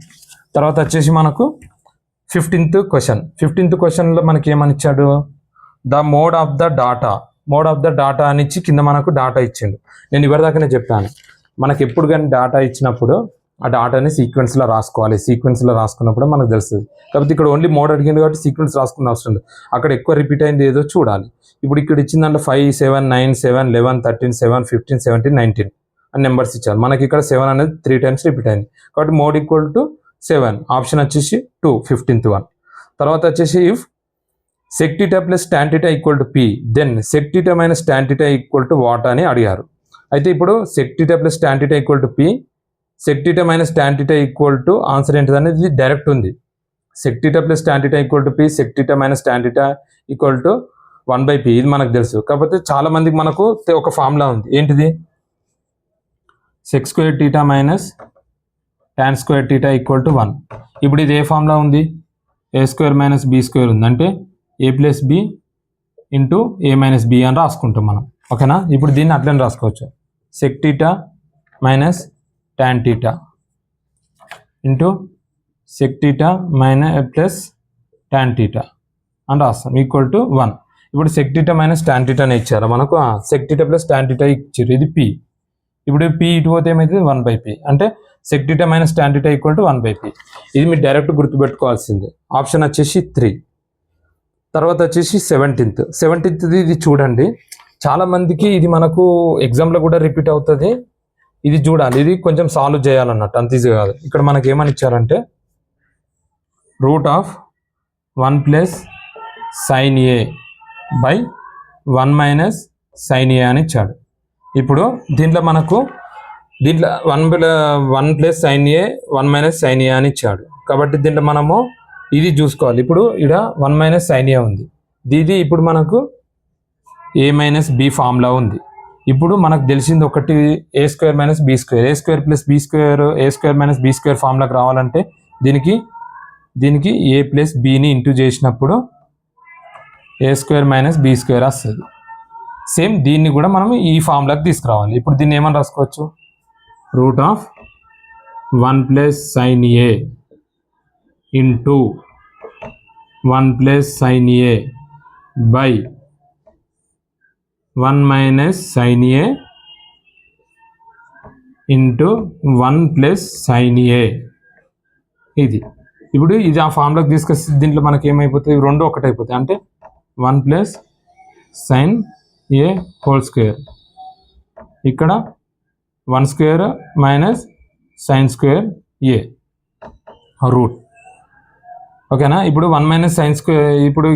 తర్వాత వచ్చేసి మనకు 15th క్వశ్చన్లో మనకి ఏమని ఇచ్చాడు? The mode of the data అని ఇచ్చి కింద మనకు డాటా ఇచ్చిండు. నేను ఇవరిదాకానే చెప్పాను, మనకి ఎప్పుడు కానీ డాటా ఇచ్చినప్పుడు ఆ డాటాని సీక్వెన్స్లో రాసుకోవాలి. సీక్వెన్స్లో రాసుకున్నప్పుడు మనకు తెలుస్తుంది. కాకపోతే ఇక్కడ ఓన్లీ మోడ్ అడిగింది కాబట్టి సీక్వెన్స్ రాసుకున్న అవసరం లేదు. అక్కడ ఎక్కువ రిపీట్ అయింది ఏదో చూడాలి. ఇప్పుడు ఇక్కడ ఇచ్చిన దాంట్లో 5, 7, 9, 7, 11, 13, 7, 15, 17, 19 అని నెంబర్స్ ఇచ్చారు. మనకి ఇక్కడ 7 అనేది 3 times రిపీట్ అయింది కాబట్టి మోడ్ = 7. ఆప్షన్ వచ్చేసి 2, 15th వన్. తర్వాత వచ్చేసి if sec θ + tan θ = P then sec θ - tan θ = what అని అడిగారు. అయితే ఇప్పుడు sec θ + tan θ = P, sec θ - tan θ = answer ఏంటిది అనేది డైరెక్ట్ ఉంది. sec θ + tan θ = P, sec θ - tan θ = 1/P. ఇది మనకు తెలుసు. కాకపోతే చాలా మందికి మనకు ఒక ఫార్ములా ఉంది. ఏంటిది? sec² θ - tan² θ = 1. ఇప్పుడు ఇది ఏ ఫార్ములా ఉంది? A² - B² ఉంది. అంటే A + B × A - B అని రాసుకుంటాం మనం. ఓకేనా, ఇప్పుడు దీన్ని అట్లనే రాసుకోవచ్చు. sec θ minus tan theta into sec theta minus plus tan theta అని రాస్తాం ఈక్వల్ టు 1. ఇప్పుడు sec theta minus tan theta అని ఇచ్చారు మనకు. sec theta plus tan theta ఇచ్చారు, ఇది p. ఇప్పుడు p ఇటు పోతే ఏమైతుంది 1/p, అంటే sec theta minus tan theta equal to 1/p. ఇది మీరు డైరెక్ట్ గుర్తుపెట్టుకోవాల్సిందే. ఆప్షన్ వచ్చేసి 3. తర్వాత వచ్చేసి 17th ఇది చూడండి, చాలా మందికి ఇది మనకు ఎగ్జామ్లో కూడా రిపీట్ అవుతుంది. ఇది చూడాలి, ఇది కొంచెం సాల్వ్ చేయాలన్నట్టు, అంత ఈజీ కాదు. ఇక్కడ మనకి ఏమని ఇచ్చారంటే root of 1 plus sine A by 1 minus sine A అని ఇచ్చాడు. ఇప్పుడు దీంట్లో మనకు 1 plus sine A 1 minus sine A అని ఇచ్చాడు. కాబట్టి దీంట్లో మనము ఇది చూసుకోవాలి. ఇప్పుడు ఇక్కడ 1 మైనస్ సైన్ ఏ ఉంది, ఇది ఇప్పుడు మనకు ఏ మైనస్ బి ఫార్ములా ఉంది. ఇప్పుడు మనకు తెలిసింది ఒకటి ఏ స్క్వేర్ మైనస్ బి స్క్వేర్, ఏ స్క్వేర్ ప్లస్ బి స్క్వేర్, ఏ స్క్వేర్ మైనస్ బి స్క్వేర్ ఫార్ములాకి రావాలంటే దీనికి ఏ ప్లస్ బిని ఇంటూ చేసినప్పుడు ఏ స్క్వేర్ మైనస్ బి స్క్వేర్ వస్తుంది. సేమ్ దీన్ని కూడా మనం ఈ ఫార్ములాకి తీసుకురావాలి. ఇప్పుడు దీన్ని ఏమని రాసుకోవచ్చు, root of 1 plus sine A into 1 plus sine A by 1 minus sine A into 1 plus sine A. ఇది ఇప్పుడు ఇది ఆ ఫార్ములాకి తీసుకొస్తే దీంట్లో మనకి ఏమైపోతుంది, రెండు ఒకటి అయిపోతాయి. అంటే 1 plus sine A whole square, ఇక్కడ 1 స్క్వేర్ మైనస్ సైన్ స్క్వేర్ ఏ రూట్. ఓకేనా. ఇప్పుడు 1 మైనస్ సైన్ స్క్వేర్, ఇప్పుడు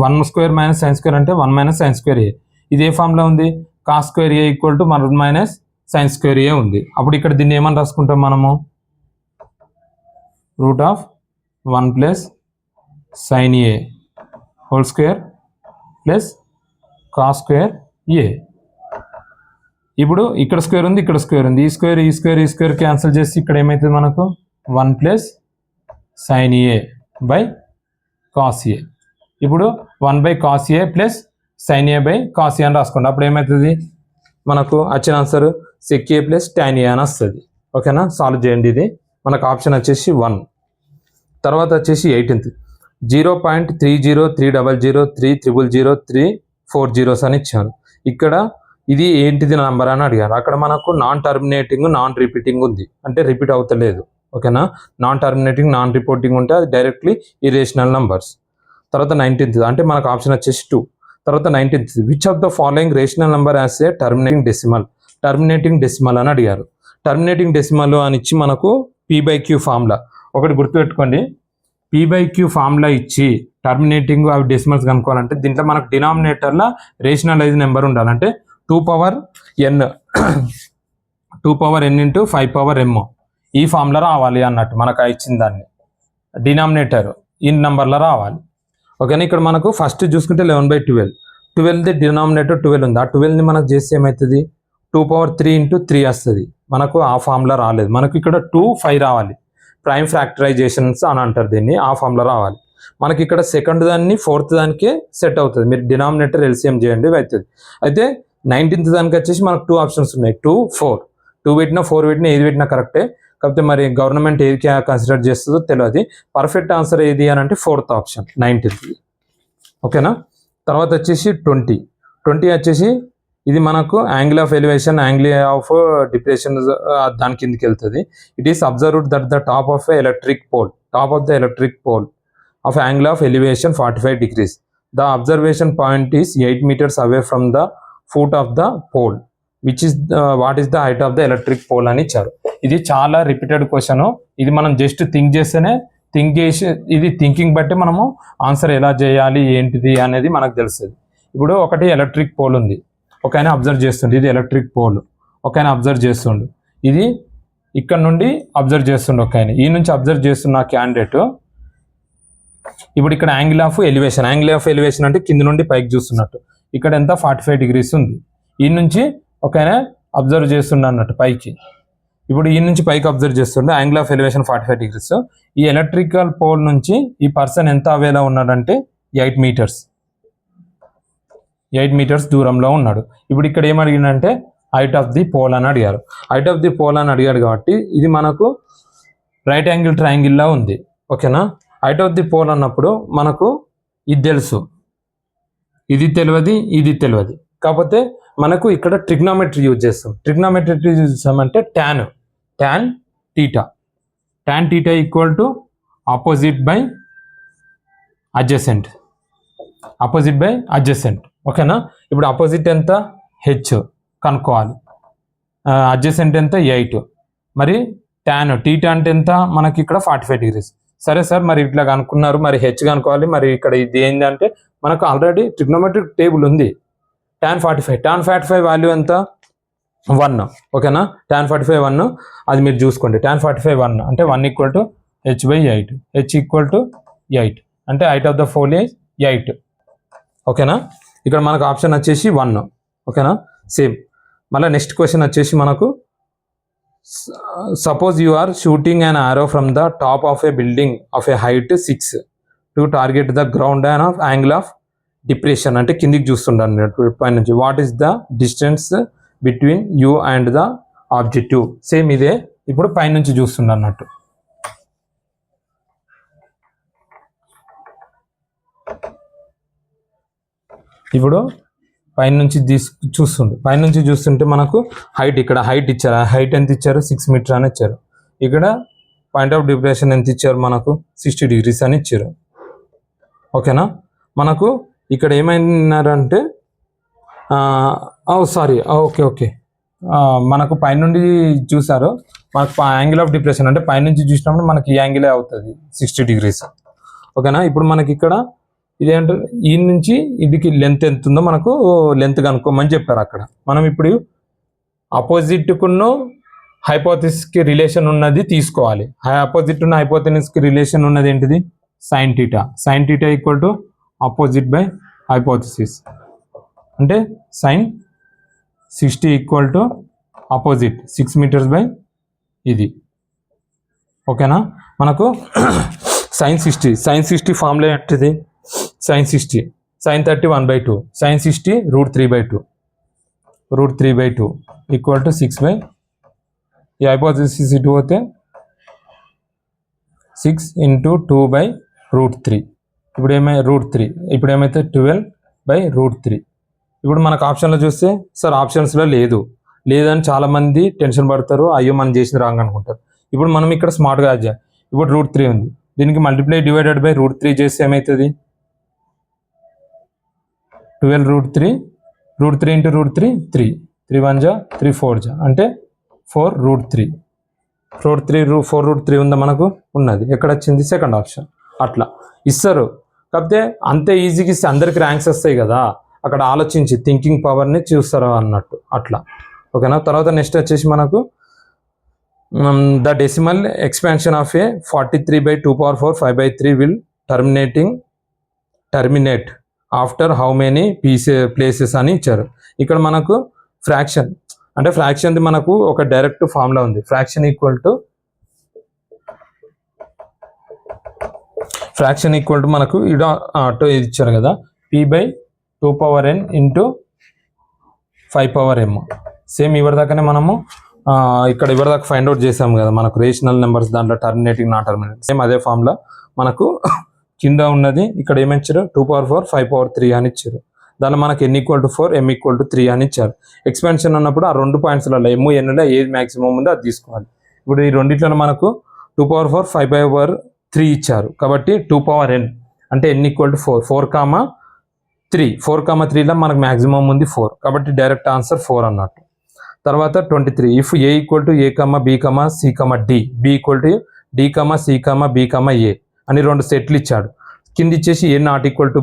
1 స్క్వేర్ మైనస్ సైన్ స్క్వేర్ అంటే 1 మైనస్ సైన్ స్క్వేర్ ఏ. ఇది ఏ ఫార్ములా ఉంది, cos square A equal to 1 minus sine square A ఉంది. అప్పుడు ఇక్కడ దీన్ని ఏమని రాసుకుంటాం మనము, root of 1 plus sine A whole square plus cos square A. ఇప్పుడు ఇక్కడ స్క్వేర్ ఉంది, ఇక్కడ స్క్వేర్ ఉంది, ఈ స్క్వేర్ క్యాన్సిల్ చేసి ఇక్కడ ఏమవుతుంది మనకు 1 plus sine A by cos A. ఇప్పుడు 1 by cos A plus sine A by cos A అని రాసుకోండి. అప్పుడు ఏమవుతుంది మనకు వచ్చిన answer sec A plus tan A అని వస్తుంది. ఓకేనా, సాల్వ్ చేయండి. ఇది మనకు ఆప్షన్ వచ్చేసి 1. తర్వాత వచ్చేసి 18th 0.303003000300 అని ఇచ్చాను. ఇక్కడ ఇది ఏంటిది నంబర్ అని అడిగారు. అక్కడ మనకు నాన్ టర్మినేటింగ్ నాన్ రిపీటింగ్ ఉంది, అంటే రిపీట్ అవుతలేదు. ఓకేనా, నాన్ టర్మినేటింగ్ నాన్ రిపోర్టింగ్ ఉంటే అది డైరెక్ట్లీ ఇరేషనల్ నంబర్స్. తర్వాత 19th అంటే మనకు ఆప్షన్ వచ్చేసి 2. తర్వాత 19th which of the following rational number as a terminating decimal అని అడిగారు. టర్మినేటింగ్ డెసిమల్ అని ఇచ్చి మనకు p/q ఫార్ములా ఒకటి గుర్తుపెట్టుకోండి. p/q ఫార్ములా ఇచ్చి టర్మినేటింగ్ అవి డెసిమల్స్ కనుక్కోవాలంటే దీంట్లో మనకు డినామినేటర్లో రేషనలైజ్ నెంబర్ ఉండాలంటే 2n ఇంటూ 5m ఈ ఫార్ములా రావాలి అన్నట్టు. మనకు ఇచ్చిన దాన్ని డినామినేటర్ ఈ నెంబర్లో రావాలి. ఓకేనా, ఇక్కడ మనకు ఫస్ట్ చూసుకుంటే 11/12, 12ది డినామినేటర్ 12 ఉంది. ఆ 12ని మనకు చేస్తే ఏమవుతుంది 2 ఇంటూ 3 వస్తుంది. మనకు ఆ ఫార్ములా రాలేదు, మనకు ఇక్కడ 2, 5 రావాలి. ప్రైమ్ ఫ్యాక్టరైజేషన్స్ అని అంటారు దీన్ని, ఆ ఫార్ములా రావాలి. మనకి ఇక్కడ సెకండ్ దాన్ని ఫోర్త్ దానికే సెట్ అవుతుంది. మీరు డినామినేటర్ ఎల్సిఎం చేయండి అవుతుంది. అయితే 19th దానికి వచ్చేసి మనకు 2 ఆప్షన్స్ ఉన్నాయి, 2, 4. 2 పెట్టినా 4 పెట్టినా ఏది పెట్టినా కరెక్టే. కాకపోతే మరి గవర్నమెంట్ ఏది కన్సిడర్ చేస్తుందో తెలియదు. పర్ఫెక్ట్ ఆన్సర్ ఏది అని అంటే 4th ఆప్షన్ 19th. ఓకేనా, తర్వాత వచ్చేసి 20 వచ్చేసి ఇది మనకు angle of elevation, angle of depression దాని కిందకి వెళ్తుంది. It is observed that the top of the electric pole of angle of elevation 45 degrees. The observation point is 8 meters away from the foot of the pole which is what is the height of the electric pole అని ఇచ్చారు. ఇది చాలా repeated question. ఇది మనం just think చేస్తేనే ఇది thinking బట్టి మనము ఆన్సర్ ఎలా చేయాలి ఏంటిది అనేది మనకు తెలుస్తుంది. ఇప్పుడు ఒకటి ఎలక్ట్రిక్ పోల్ ఉంది, ఒక ఆయన అబ్జర్వ్ చేస్తుండే, ఇది ఎలక్ట్రిక్ పోల్. ఒక ఆయన అబ్జర్వ్ చేస్తుండు, ఇది ఇక్కడ నుండి అబ్జర్వ్ చేస్తుండే ఒక ఆయన, ఈ నుంచి అబ్జర్వ్ చేస్తున్న క్యాండిడేట్. ఇప్పుడు ఇక్కడ యాంగిల్ ఆఫ్ ఎలివేషన్ అంటే కింద నుండి పైకి చూస్తున్నట్టు. ఇక్కడ ఎంత 45 degrees ఉంది. ఈ నుంచి ఒక ఆయన అబ్జర్వ్ చేస్తుండే అన్నట్టు పైకి. ఇప్పుడు ఈ నుంచి పైకి అబ్జర్వ్ చేస్తుండే, యాంగిల్ ఆఫ్ ఎలివేషన్ 45 degrees. ఈ ఎలక్ట్రికల్ పోల్ నుంచి ఈ పర్సన్ ఎంత అవేలా ఉన్నాడంటే 8 meters దూరంలో ఉన్నాడు. ఇప్పుడు ఇక్కడ ఏమడిగిందంటే హైట్ ఆఫ్ ది పోల్ అని అడిగారు. హైట్ ఆఫ్ ది పోల్ అని అడిగాడు కాబట్టి ఇది మనకు రైట్ యాంగిల్ ట్రయాంగిల్లా ఉంది. ఓకేనా. హైట్ ఆఫ్ ది పోల్ అన్నప్పుడు మనకు ఇది తెలుసు, ఇది తెలియదు, ఇది తెలియదు. కాకపోతే మనకు ఇక్కడ ట్రిగ్నోమెట్రీ యూజ్ చేస్తాం. ట్రిగ్నోమెట్రీ యూజ్ చేస్తామంటే tan theta equal to opposite by adjacent. ఓకేనా. ఇప్పుడు ఆపోజిట్ ఎంత హెచ్ కనుక్కోవాలి, అడ్జసెంట్ ఎంత 8. మరి tan టీటా అంటే ఎంత మనకి ఇక్కడ 45 degrees. సరే సార్, మరి ఇట్లా కనుక్కున్నారు, మరి హెచ్ కనుక్కోవాలి. మరి ఇక్కడ ఇది ఏంటంటే మనకు ఆల్రెడీ ట్రిగ్నోమెట్రిక్ టేబుల్ ఉంది. tan 45 వాల్యూ ఎంత 1. ఓకేనా. tan 45 1, అది మీరు చూసుకోండి. tan 45 1 అంటే 1 equal to H by 8. H equal to 8 అంటే height of the pole is 8. ఓకేనా. ఇక్కడ మనకు ఆప్షన్ వచ్చేసి 1. ఓకేనా. సేమ్ మళ్ళీ నెక్స్ట్ క్వశ్చన్ వచ్చేసి మనకు సపోజ్ యు ఆర్ షూటింగ్ అన్ ఆరో from the top of A building of A height 6 to target the ground and of angle of depression అంటే కిందికి చూస్తుండన్నట్టు పై నుంచి. What is the distance between you and the objective. Same ఇదే ఇప్పుడు పైనుంచి చూస్తుండన్నట్టు. ఇప్పుడు పైనుంచి పైనుంచి చూస్తుంటే మనకు హైట్, ఇక్కడ హైట్ ఇచ్చారు. హైట్ ఎంత ఇచ్చారు 6 meters అని ఇచ్చారు. ఇక్కడ పాయింట్ ఆఫ్ డిప్రెషన్ ఎంత ఇచ్చారు మనకు 60 degrees అని ఇచ్చారు. ఓకేనా. మనకు ఇక్కడ ఏమైనారంటే ఓకే మనకు పైనుండి చూసారు, మనకు యాంగిల్ ఆఫ్ డిప్రెషన్ అంటే పైనుంచి చూసినప్పుడు మనకి ఈ యాంగిలే అవుతుంది 60 degrees. ఓకేనా. ఇప్పుడు మనకి ఇక్కడ ఇదేంటే ఈ నుంచి ఇదికి లెంత్ ఎంత ఉందో మనకు లెంత్ కనుక్కోమని చెప్పారు అక్కడ. మనం ఇప్పుడు ఆపోజిట్కును హైపోథెసిస్కి రిలేషన్ ఉన్నది తీసుకోవాలి. ఆపోజిట్ ఉన్న హైపోథెసిస్కి రిలేషన్ ఉన్నది ఏంటిది sin theta equal to opposite by hypothesis అంటే sin 60 equal to opposite 6 meters by ఇది. ఓకేనా. మనకు sin 60 ఫార్ములా ఏంటిది sin 60 sin 30 1/2 sin 60 √3/2 equal to 6 by ఈ హైపోథెసిస్ ఇటు పోతే 6 into 2/√3. ఇప్పుడు √3 ఇప్పుడు ఏమైతే 12/√3. ఇప్పుడు మనకు ఆప్షన్లో చూస్తే సార్ ఆప్షన్స్లో లేదని చాలామంది టెన్షన్ పడతారు, అయ్యో మనం చేసింది రాంగ్ అనుకుంటారు. ఇప్పుడు మనం ఇక్కడ స్మార్ట్గా చేయాలి. ఇప్పుడు √3 ఉంది, దీనికి మల్టిప్లై డివైడెడ్ బై √3 చేస్తే ఏమవుతుంది 12√3 √3 into √3 3 3 1 జా 3 4 జా అంటే 4√3 4√3 ఉందా మనకు ఉన్నది. ఎక్కడ వచ్చింది సెకండ్ ఆప్షన్. అట్లా ఇస్తారు. కాకపోతే అంతే ఈజీగా ఇస్తే అందరికి ర్యాంక్స్ వస్తాయి కదా, అక్కడ ఆలోచించి థింకింగ్ పవర్ని చూస్తారు అన్నట్టు అట్లా. ఓకేనా. తర్వాత నెక్స్ట్ వచ్చేసి మనకు the decimal expansion of A 43/2⁴ 5/3 will terminate after how many places అని ఇచ్చారు. ఇక్కడ మనకు ఫ్రాక్షన్ అంటే ఫ్రాక్షన్ది మనకు ఒక డైరెక్ట్ ఫార్ములా ఉంది. ఫ్రాక్షన్ ఈక్వల్ టు మనకు ఇది ఇచ్చారు కదా p/2n ఇంటూ 5m. సేమ్ ఇవరిదాకానే మనము ఇక్కడ ఇవరిదాకా ఫైండ్ అవుట్ చేసాము కదా మనకు రేషనల్ నెంబర్స్ దాంట్లో టర్మినేటింగ్ నాట్ టర్మినేటింగ్. సేమ్ అదే ఫార్ములా మనకు కింద ఉన్నది ఇక్కడ ఏమిచ్చారు 2⁴ 5/3 అని ఇచ్చారు. దానిలో మనకు n = 4 m = 3 అని ఇచ్చారు. ఎక్స్పాన్షన్ అన్నప్పుడు ఆ 2 పాయింట్స్లలో m/nలో ఏది మ్యాక్సిమం ఉందో అది తీసుకోవాలి. ఇప్పుడు ఈ రెండిట్లో మనకు 2⁴ 5/3 ఇచ్చారు కాబట్టి 2n అంటే n = 4 4,3లో మనకు మ్యాక్సిమం ఉంది 4 కాబట్టి డైరెక్ట్ ఆన్సర్ 4 అన్నట్టు. తర్వాత 23 if a = a, b, c, d, b = d, c, b, a అని 2 సెట్లు ఇచ్చాడు. కింద ఇచ్చేసి a ≠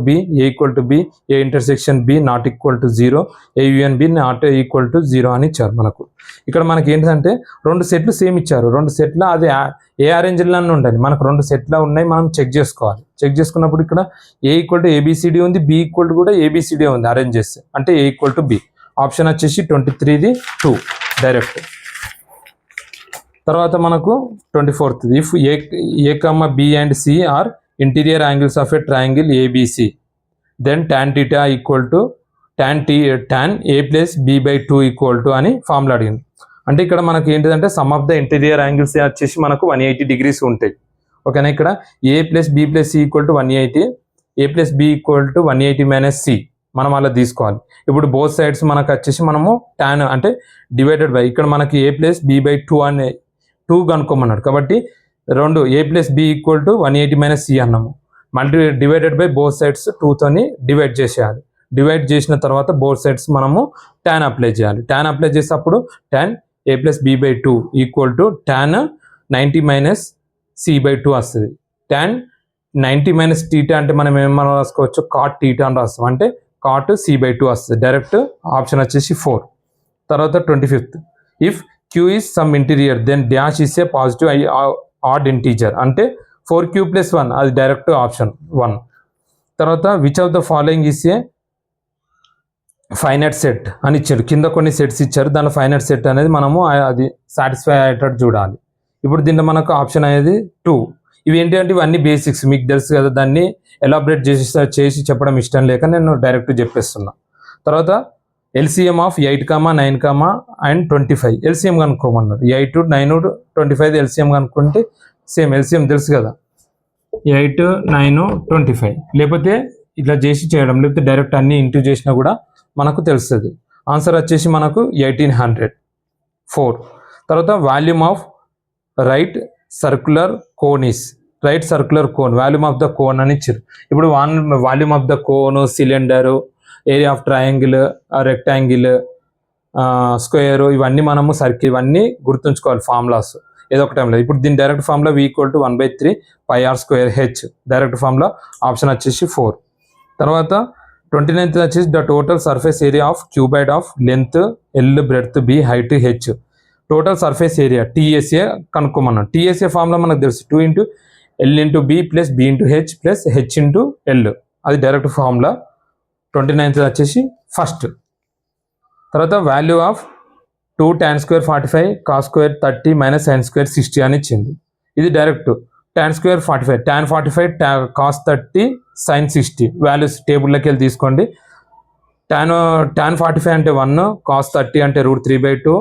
b, a = b, a intersection b ≠ 0, a union b ≠ 0 అని ఇచ్చారు మనకు. ఇక్కడ మనకి ఏంటంటే 2 సెట్లు సేమ్ ఇచ్చారు. 2 సెట్ల అది ఏ అరేంజ్లో ఉండండి మనకు 2 సెట్ల ఉన్నాయి, మనం చెక్ చేసుకోవాలి. చెక్ చేసుకున్నప్పుడు ఇక్కడ a = abcd ఉంది, b = కూడా abcd ఉంది అరేంజ్ చేస్తే అంటే a = b. ఆప్షన్ వచ్చేసి 23ది 2 డైరెక్ట్. తర్వాత మనకు 24th if a, b and c are interior angles of a triangle ABC then tan θ = tan a plus b/2 equal to అని ఫార్ములా అడిగింది. అంటే ఇక్కడ మనకి ఏంటిదంటే sum of the interior angles వచ్చేసి మనకు 180 డిగ్రీస్ ఉంటాయి. ఓకేనా, ఇక్కడ a plus b plus c equal to 180, a plus b equal to 180 minus c మనం అలా తీసుకోవాలి. ఇప్పుడు బోత్ సైడ్స్ మనకు వచ్చేసి మనము tan అంటే డివైడెడ్ బై ఇక్కడ మనకి a ప్లస్ b/2 అనే 2 కనుక్కోమన్నాడు. కాబట్టి రెండు a plus b equal to 180 minus c అన్నాము. Multi divided by both sides 2తోని డివైడ్ చేసేయాలి. డివైడ్ చేసిన తర్వాత బోత్ సైడ్స్ మనము tan అప్లై చేయాలి. tan అప్లై చేసేటప్పుడు tan a plus b/2 equal to tan 90 minus c/2 వస్తుంది. tan 90 మైనస్ θ అంటే మనం ఏమన్నా రాసుకోవచ్చు, cot θ అని రాస్తాం. అంటే cot c/2 వస్తుంది. డైరెక్ట్ ఆప్షన్ వచ్చేసి 4. తర్వాత 25th, if q is some interior then dash is a positive odd integer. అంటే 4q ప్లస్ 1 అది డైరెక్ట్ ఆప్షన్ 1. తర్వాత which of the following is a finite set అని ఇచ్చారు. కింద కొన్ని సెట్స్ ఇచ్చారు, దానిలో ఫైనైట్ సెట్ అనేది మనము అది సాటిస్ఫై అయ్యేటట్టు చూడాలి. ఇప్పుడు దీంట్లో మనకు ఆప్షన్ అనేది 2. ఇవి ఏంటి అంటే ఇవన్నీ బేసిక్స్ మీకు తెలుసు కదా, దాన్ని ఎలాబరేట్ చేసి చెప్పడం ఇష్టం లేక నేను డైరెక్ట్ చెప్పేస్తున్నా. తర్వాత ఎల్సిఎం ఆఫ్ 8, 9, అండ్ 25 ఎల్సిఎం కనుక్కోమన్నారు. 8, 9, 25 ఎల్సిఎం కనుక్కుంటే సేమ్ ఎల్సిఎం తెలుసు కదా, 8, 9, 25. లేకపోతే ఇట్లా చేసి చేయడం, లేకపోతే డైరెక్ట్ అన్ని ఇంటూ చేసినా కూడా మనకు తెలుస్తుంది. ఆన్సర్ వచ్చేసి మనకు 1800. 4. తర్వాత volume of right circular cone is, right circular cone volume of the cone అని ఇచ్చారు. ఇప్పుడు volume of the cone, cylinder, area of triangle, rectangle, square, ఇవన్నీ మనము సర్కిల్, ఇవన్నీ గుర్తుంచుకోవాలి ఫార్ములాస్ ఏదో ఒక టైంలో. ఇప్పుడు దీని direct formula v equal to 1/3 πr²h direct formula option వచ్చేసి 4. తర్వాత 29th వచ్చేసి the total surface area of cuboid of length L, breadth B, height H. Total surface area TSA కనుక్కోమన్నాం. TSA formula మనకు తెలుసు, 2 into L into B plus B into H plus H into L, అది direct formula. 29th వచ్చేసి first. తర్వాత value of 2 tan square 45 cos square 30 minus sin square 60 అని ఇచ్చింది. ఇది direct tan square 45, tan 45 cos 30 sin 60 values టేబుల్లోకి వెళ్ళి తీసుకోండి. tan 45 అంటే 1, cos 30 అంటే √3/2,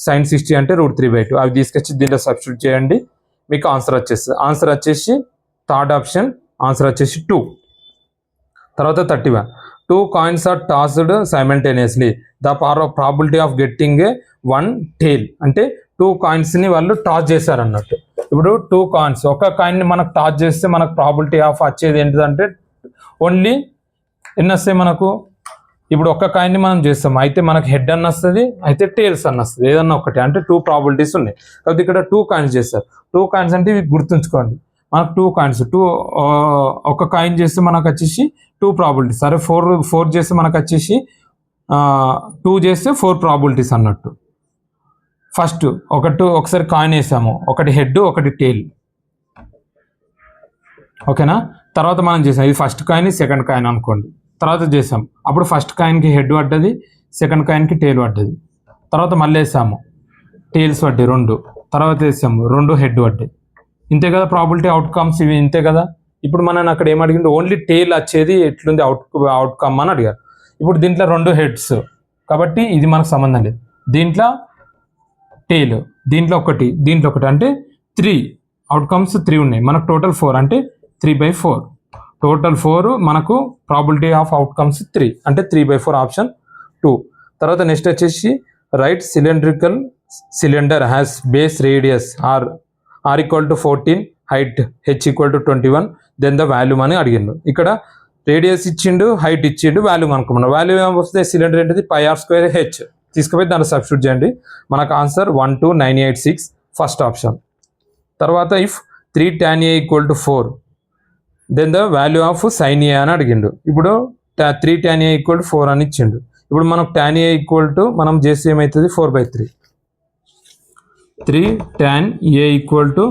sin 60 అంటే √3/2. అవి తీసుకొచ్చి దీంట్లో సబ్స్టిట్యూట్ చేయండి, మీకు ఆన్సర్ వచ్చేస్తుంది. ఆన్సర్ వచ్చేసి థర్డ్ ఆప్షన్, ఆన్సర్ వచ్చేసి 2. తర్వాత 31, 2 coins are tossed simultaneously, the probability of getting a 1 tail. అంటే 2 కాయిన్స్ని వాళ్ళు టాస్ చేశారు అన్నట్టు. ఇప్పుడు 2 కాయిన్స్, ఒక కాయిన్ని మనకు టాస్ చేస్తే మనకు ప్రాబిలిటీ ఆఫ్ వచ్చేది ఏంటిదంటే ఓన్లీ ఎన్ని వస్తాయి మనకు. ఇప్పుడు ఒక్క కాయిన్ని మనం చేస్తాం, అయితే మనకు హెడ్ అన్న వస్తుంది, అయితే టేల్స్ అన్న వస్తుంది, ఏదన్నా ఒకటి. అంటే 2 ప్రాబిలిటీస్ ఉన్నాయి. కాబట్టి ఇక్కడ 2 కాయిన్స్ చేస్తారు. 2 కాయిన్స్ అంటే ఇవి గుర్తుంచుకోండి, మనకు 2 కాయిన్స్, ఒక కాయిన్ చేస్తే మనకు వచ్చేసి 2 ప్రాబిలిటీస్. సరే 4 చేస్తే మనకు వచ్చేసి 2 చేస్తే 4 ప్రాబిలిటీస్ అన్నట్టు. ఫస్ట్ ఒకసారి కాయిన్ వేసాము, ఒకటి హెడ్, ఒకటి టేల్. ఓకేనా, తర్వాత మనం చేసాం, ఇది ఫస్ట్ కాయిన్, సెకండ్ కాయిన్ అనుకోండి. తర్వాత చేసాం, అప్పుడు ఫస్ట్ కాయిన్కి హెడ్ పడ్డది, సెకండ్ కాయిన్కి టేల్ పడ్డది. తర్వాత మళ్ళీ వేసాము, టేల్స్ పడ్డాయి 2. తర్వాత వేసాము, 2 హెడ్ పడ్డాయి. ఇంతే కదా ప్రాబిలిటీ అవుట్కమ్స్, ఇవి ఇంతే కదా. ఇప్పుడు మనం అక్కడ ఏమడిగింది, ఓన్లీ టేల్ వచ్చేది ఎట్లుంది అవుట్కమ్ అని అడిగారు. ఇప్పుడు దీంట్లో 2 హెడ్స్ కాబట్టి ఇది మనకు సంబంధం లేదు. దీంట్లో టేల్, దీంట్లో ఒకటి, దీంట్లో ఒకటి, అంటే 3 అవుట్కమ్స్ 3 ఉన్నాయి. మనకు టోటల్ 4 అంటే 3/4. టోటల్ 4 మనకు ప్రాబిలిటీ ఆఫ్ అవుట్కమ్స్ 3 అంటే 3/4 ఆప్షన్ 2. తర్వాత నెక్స్ట్ వచ్చేసి right cylindrical cylinder has base radius r equal to 14, height h equal to 21, then the volume అని అడిగిండు. ఇక్కడ రేడియస్ ఇచ్చిండు, హైట్ ఇచ్చిండు, వాల్యూమ్ అనుకున్నాం. వాల్యూమ్ ఏమొస్తే సిలిండర్ ఏంటిది πr²h తీసుకుపోయి దాన్ని సబ్స్టిట్యూట్ చేయండి, మనకు ఆన్సర్ 12986 ఫస్ట్ ఆప్షన్. తర్వాత if 3 tan a equal to 4 then the value of sin a అని అడిగిండు. ఇప్పుడు 3 tan a ఈక్వల్ టు 4 అని ఇచ్చిండు. ఇప్పుడు మనకు tan a ఈక్వల్ టు మనం చేస్తే ఏమవుతుంది 4/3. 3 tan a ఈక్వల్ టు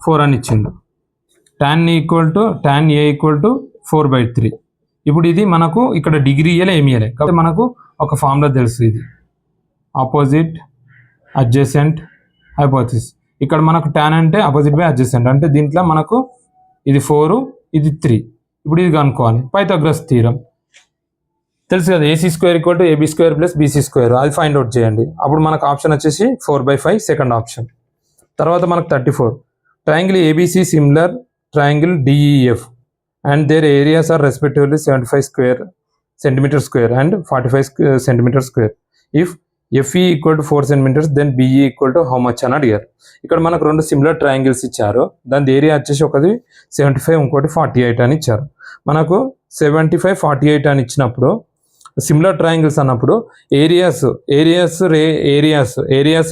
4 అని ఇచ్చిండు. tan a equal to 4/3. ఇప్పుడు ఇది మనకు ఇక్కడ డిగ్రీ ఇయ్యలే, ఏమి ఇయ్యలే, కాబట్టి మనకు ఒక ఫార్ములా తెలుసు, ఇది ఆపోజిట్, అడ్జసెంట్, హైపోథిసిస్. ఇక్కడ మనకు tan అంటే ఆపోజిట్ బై అడ్జసెంట్, అంటే దీంట్లో మనకు ఇది 4, ఇది 3. ఇప్పుడు ఇది కనుక్కోవాలి, పైథాగరస్ థీరం. తెలుసు కదా, AC square equal to AB square plus BC square, అది ఫైండ్ అవుట్ చేయండి. అప్పుడు మనకు ఆప్షన్ వచ్చేసి 4/5 సెకండ్ ఆప్షన్. తర్వాత మనకు 34 triangle ABC similar triangle DEF and their areas are respectively 75 square centimetre square and 45 centimetre square. If FE equal to 4 centimetres then BE equal to how much అని అడిగారు. ఇక్కడ మనకు రెండు సిమిలర్ ట్రయాంగిల్స్ ఇచ్చారు. దాని area వచ్చేసి ఒకటి 75 ఇంకోటి 48 అని ఇచ్చారు. మనకు 75 48 అని ఇచ్చినప్పుడు సిమిలర్ ట్రయాంగిల్స్ అన్నప్పుడు areas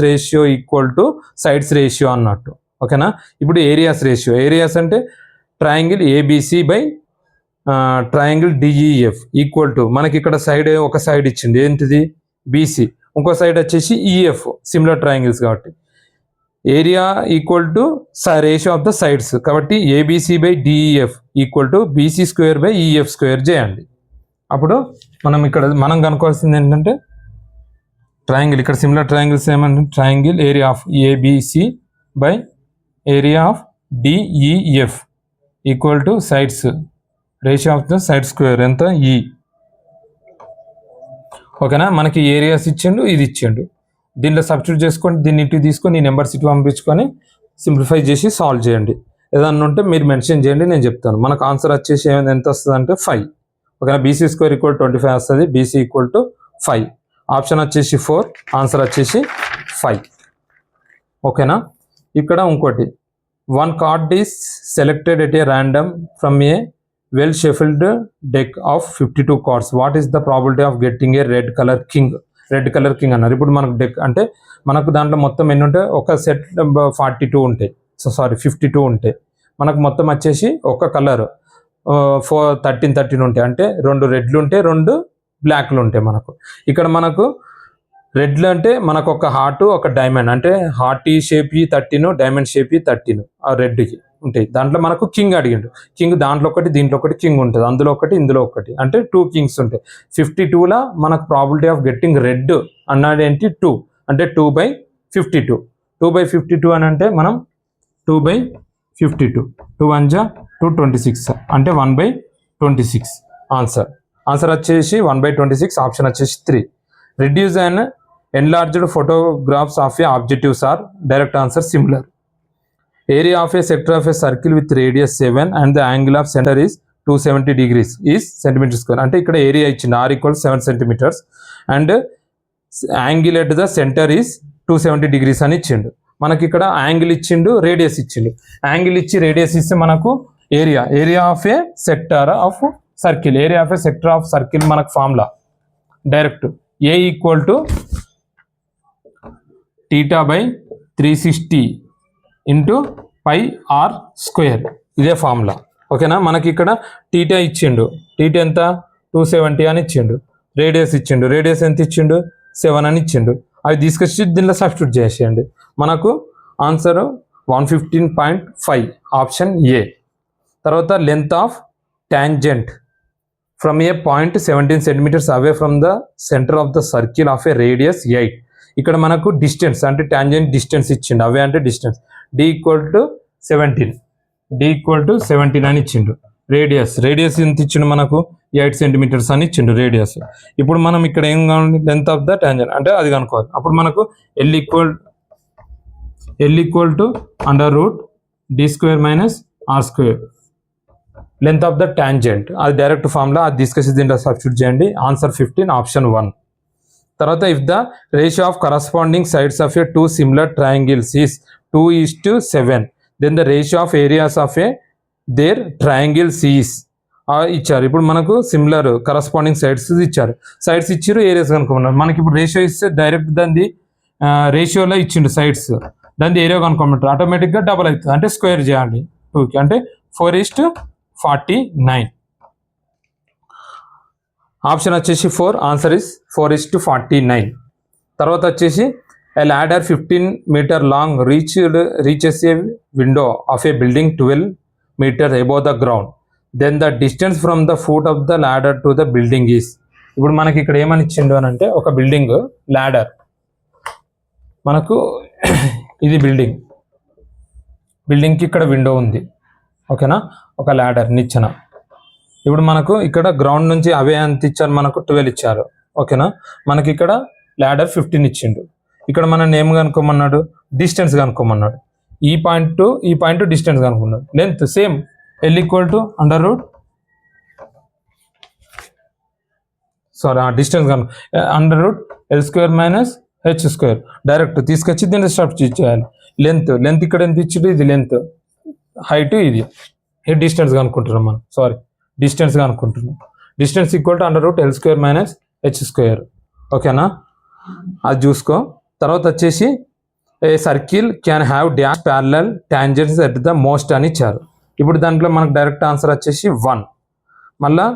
ratio equal two sides ratio అన్నట్టు. ఓకేనా. ఇప్పుడు ఏరియాస్ అంటే triangle ABC by triangle DEF equal to మనకి ఇక్కడ సైడ్ ఒక సైడ్ ఇచ్చింది ఏంటిది BC, ఇంకో సైడ్ వచ్చేసి EF, సిమిలర్ ట్రయాంగిల్స్ కాబట్టి area equal to ratio of the sides కాబట్టి ABC by DEF equal to BC square by EF square చేయండి. అప్పుడు మనం కనుక్కోవాల్సింది ఏంటంటే ట్రయాంగిల్, ఇక్కడ సిమిలర్ ట్రయాంగిల్స్ ఏమంటే triangle area of ABC by area of DEF equal two sides ratio of the side square ఎంత E. ఓకేనా. మనకి ఏరియాస్ ఇచ్చిండు, ఇది ఇచ్చిండు, దీంట్లో సబ్స్టిట్యూట్ చేసుకొని దీన్ని ఇటు తీసుకొని ఈ నెంబర్స్ ఇటు పంపించుకొని సింప్లిఫై చేసి సాల్వ్ చేయండి. ఏదన్నా ఉంటే మీరు మెన్షన్ చేయండి, నేను చెప్తాను. మనకు ఆన్సర్ వచ్చేసి ఎంత వస్తుంది అంటే 5. ఓకేనా. BC స్క్వేర్ ఈక్వల్ 25 వస్తుంది, BC ఈక్వల్ టు 5. ఆప్షన్ వచ్చేసి 4, ఆన్సర్ వచ్చేసి 5. ఓకేనా. ఇక్కడ ఇంకోటి, 1 card is selected at a random from a well shuffled deck of 52 cards. What is the probability of getting a red colour king అన్నారు. ఇప్పుడు మనకు deck అంటే మనకు దాంట్లో మొత్తం ఎన్ని ఉంటాయి, ఒక సెట్ 42 ఉంటాయి, 52 ఉంటాయి. మనకు మొత్తం వచ్చేసి ఒక కలర్ 13 ఉంటాయి, అంటే 2 రెడ్లు ఉంటాయి, 2 బ్లాక్లు ఉంటాయి. ఇక్కడ మనకు రెడ్లు అంటే మనకు ఒక హార్ట్ ఒక డైమండ్, అంటే హార్ట్ షేప్ 13 డైమండ్ షేప్ 13 ఆ రెడ్కి ఉంటాయి. దాంట్లో మనకు కింగ్ అడిగిండు. కింగ్ దాంట్లో ఒకటి దీంట్లో ఒకటి కింగ్ ఉంటుంది, అందులో ఒకటి ఇందులో ఒకటి, అంటే 2 కింగ్స్ ఉంటాయి. 52లా మనకు ప్రాబిలిటీ ఆఫ్ గెట్టింగ్ రెడ్ అన్నది ఏంటి 2, అంటే 2/52. 2/52 అని అంటే మనం 2/52, 2 1 జా 226 అంటే 1/26. ఆన్సర్ వచ్చేసి 1/26, ఆప్షన్ వచ్చేసి 3. Reduce and enlarged photographs of a objectives are direct answer similar. Area of a sector of a circle with radius 7 and the angle of centre is 270 degrees is centimetre square. అంటే ఇక్కడ area ఇచ్చింది R equal 7 centimetres and angle at the centre is 270 degrees అని ఇచ్చిండు. మనకి ఇక్కడ angle ఇచ్చిండు, radius ఇచ్చిండు. Angle ఇచ్చి రేడియస్ ఇస్తే మనకు area of a sector of circle, area of a sector of circle మనకు formula direct A equal to θ/360 into πr square, ఇదే ఫార్ములా. ఓకేనా. మనకి ఇక్కడ θ ఇచ్చిండు, θ ఎంత 270 అని ఇచ్చిండు, రేడియస్ ఇచ్చిండు, రేడియస్ ఎంత ఇచ్చిండు 7 అని ఇచ్చిండు. అవి తీసుకొచ్చి దీనిలో సబ్స్టిట్యూట్ చేసేయండి. మనకు ఆన్సర్ 115.5, ఆప్షన్ A. తర్వాత length of tangent from a point 17 centimeters away from the centre of the circle of A radius 8. ఇక్కడ మనకు డిస్టెన్స్ అంటే టాంజెంట్ డిస్టెన్స్ ఇచ్చిండు, అవే అంటే డిస్టెన్స్ D ఈక్వల్ టు 17 అని ఇచ్చిండు. రేడియస్ ఎంత ఇచ్చిండు మనకు 8 centimeters అని ఇచ్చిండు రేడియస్. ఇప్పుడు మనం ఇక్కడ ఏం కావాలి, లెంత్ ఆఫ్ ద టాంజెంట్ అంటే అది కనుక్కోవాలి. అప్పుడు మనకు L equal to √D² - R², length of the tangent, అది డైరెక్ట్ ఫార్ములా, అది తీసుకొచ్చి దీంట్లో సబ్స్టిట్యూట్ చేయండి. Answer 15, option 1. తర్వాత if the ratio of corresponding sides of a 2 similar triangles is 2:7 then the ratio of areas of a their triangles is ఇచ్చారు. ఇప్పుడు మనకు similar corresponding sides ఇచ్చారు, సైడ్స్ ఇచ్చారు, ఏరియాస్ కనుక్కోమన్నారు. మనకి ఇప్పుడు రేషియో ఇస్తే డైరెక్ట్ దాన్ని రేషియోలో ఇచ్చిండు సైడ్స్, దాన్ని ఏరియా కనుక్కోమంటారు. ఆటోమేటిక్గా డబల్ అవుతుంది, అంటే స్క్వేర్ చేయాలి 2కి, అంటే 4:49. ఆప్షన్ వచ్చేసి 4, ఆన్సర్ ఇస్ 4:49. తర్వాత వచ్చేసి a ladder 15 meter long reaches a window of a building 12 meters above the ground. Then the distance from the foot of the ladder to the building is. ఇప్పుడు మనకి ఇక్కడ ఏమని ఇచ్చిండు అని అంటే ఒక బిల్డింగ్ ladder, మనకు ఇది బిల్డింగ్కి ఇక్కడ విండో ఉంది. ఓకేనా. ఒక ల్యాడర్ నిచ్చెన, ఇప్పుడు మనకు ఇక్కడ గ్రౌండ్ నుంచి అవే ఎంత ఇచ్చారు, మనకు 12 ఇచ్చారు. ఓకేనా, మనకి ఇక్కడ ల్యాడర్ 15 ఇచ్చిండు. ఇక్కడ మన నేమ్ కనుక్కోమన్నాడు, డిస్టెన్స్ కనుక్కోమన్నాడు. ఈ పాయింట్ డిస్టెన్స్ కనుక్కున్నాడు. Length same, L equal to under root distance under root L² minus H². Direct తీసుకొచ్చి దీన్ని సబ్స్టిట్యూట్ చేయాలి. లెంత్ ఇక్కడ ఎంత ఇచ్చిండు, ఇది లెంత్, హైట్ ఇది డిస్టెన్స్ కనుక్కుంటున్నాం మనం. డిస్టెన్స్ కనుక్కుంటున్నాం. Distance equal to under root L² minus H². ఓకేనా, అది చూసుకో. తర్వాత వచ్చేసి a circle can have dash parallel tangents at the most అని ఇచ్చారు. ఇప్పుడు దాంట్లో మనకు డైరెక్ట్ ఆన్సర్ వచ్చేసి 1. మళ్ళా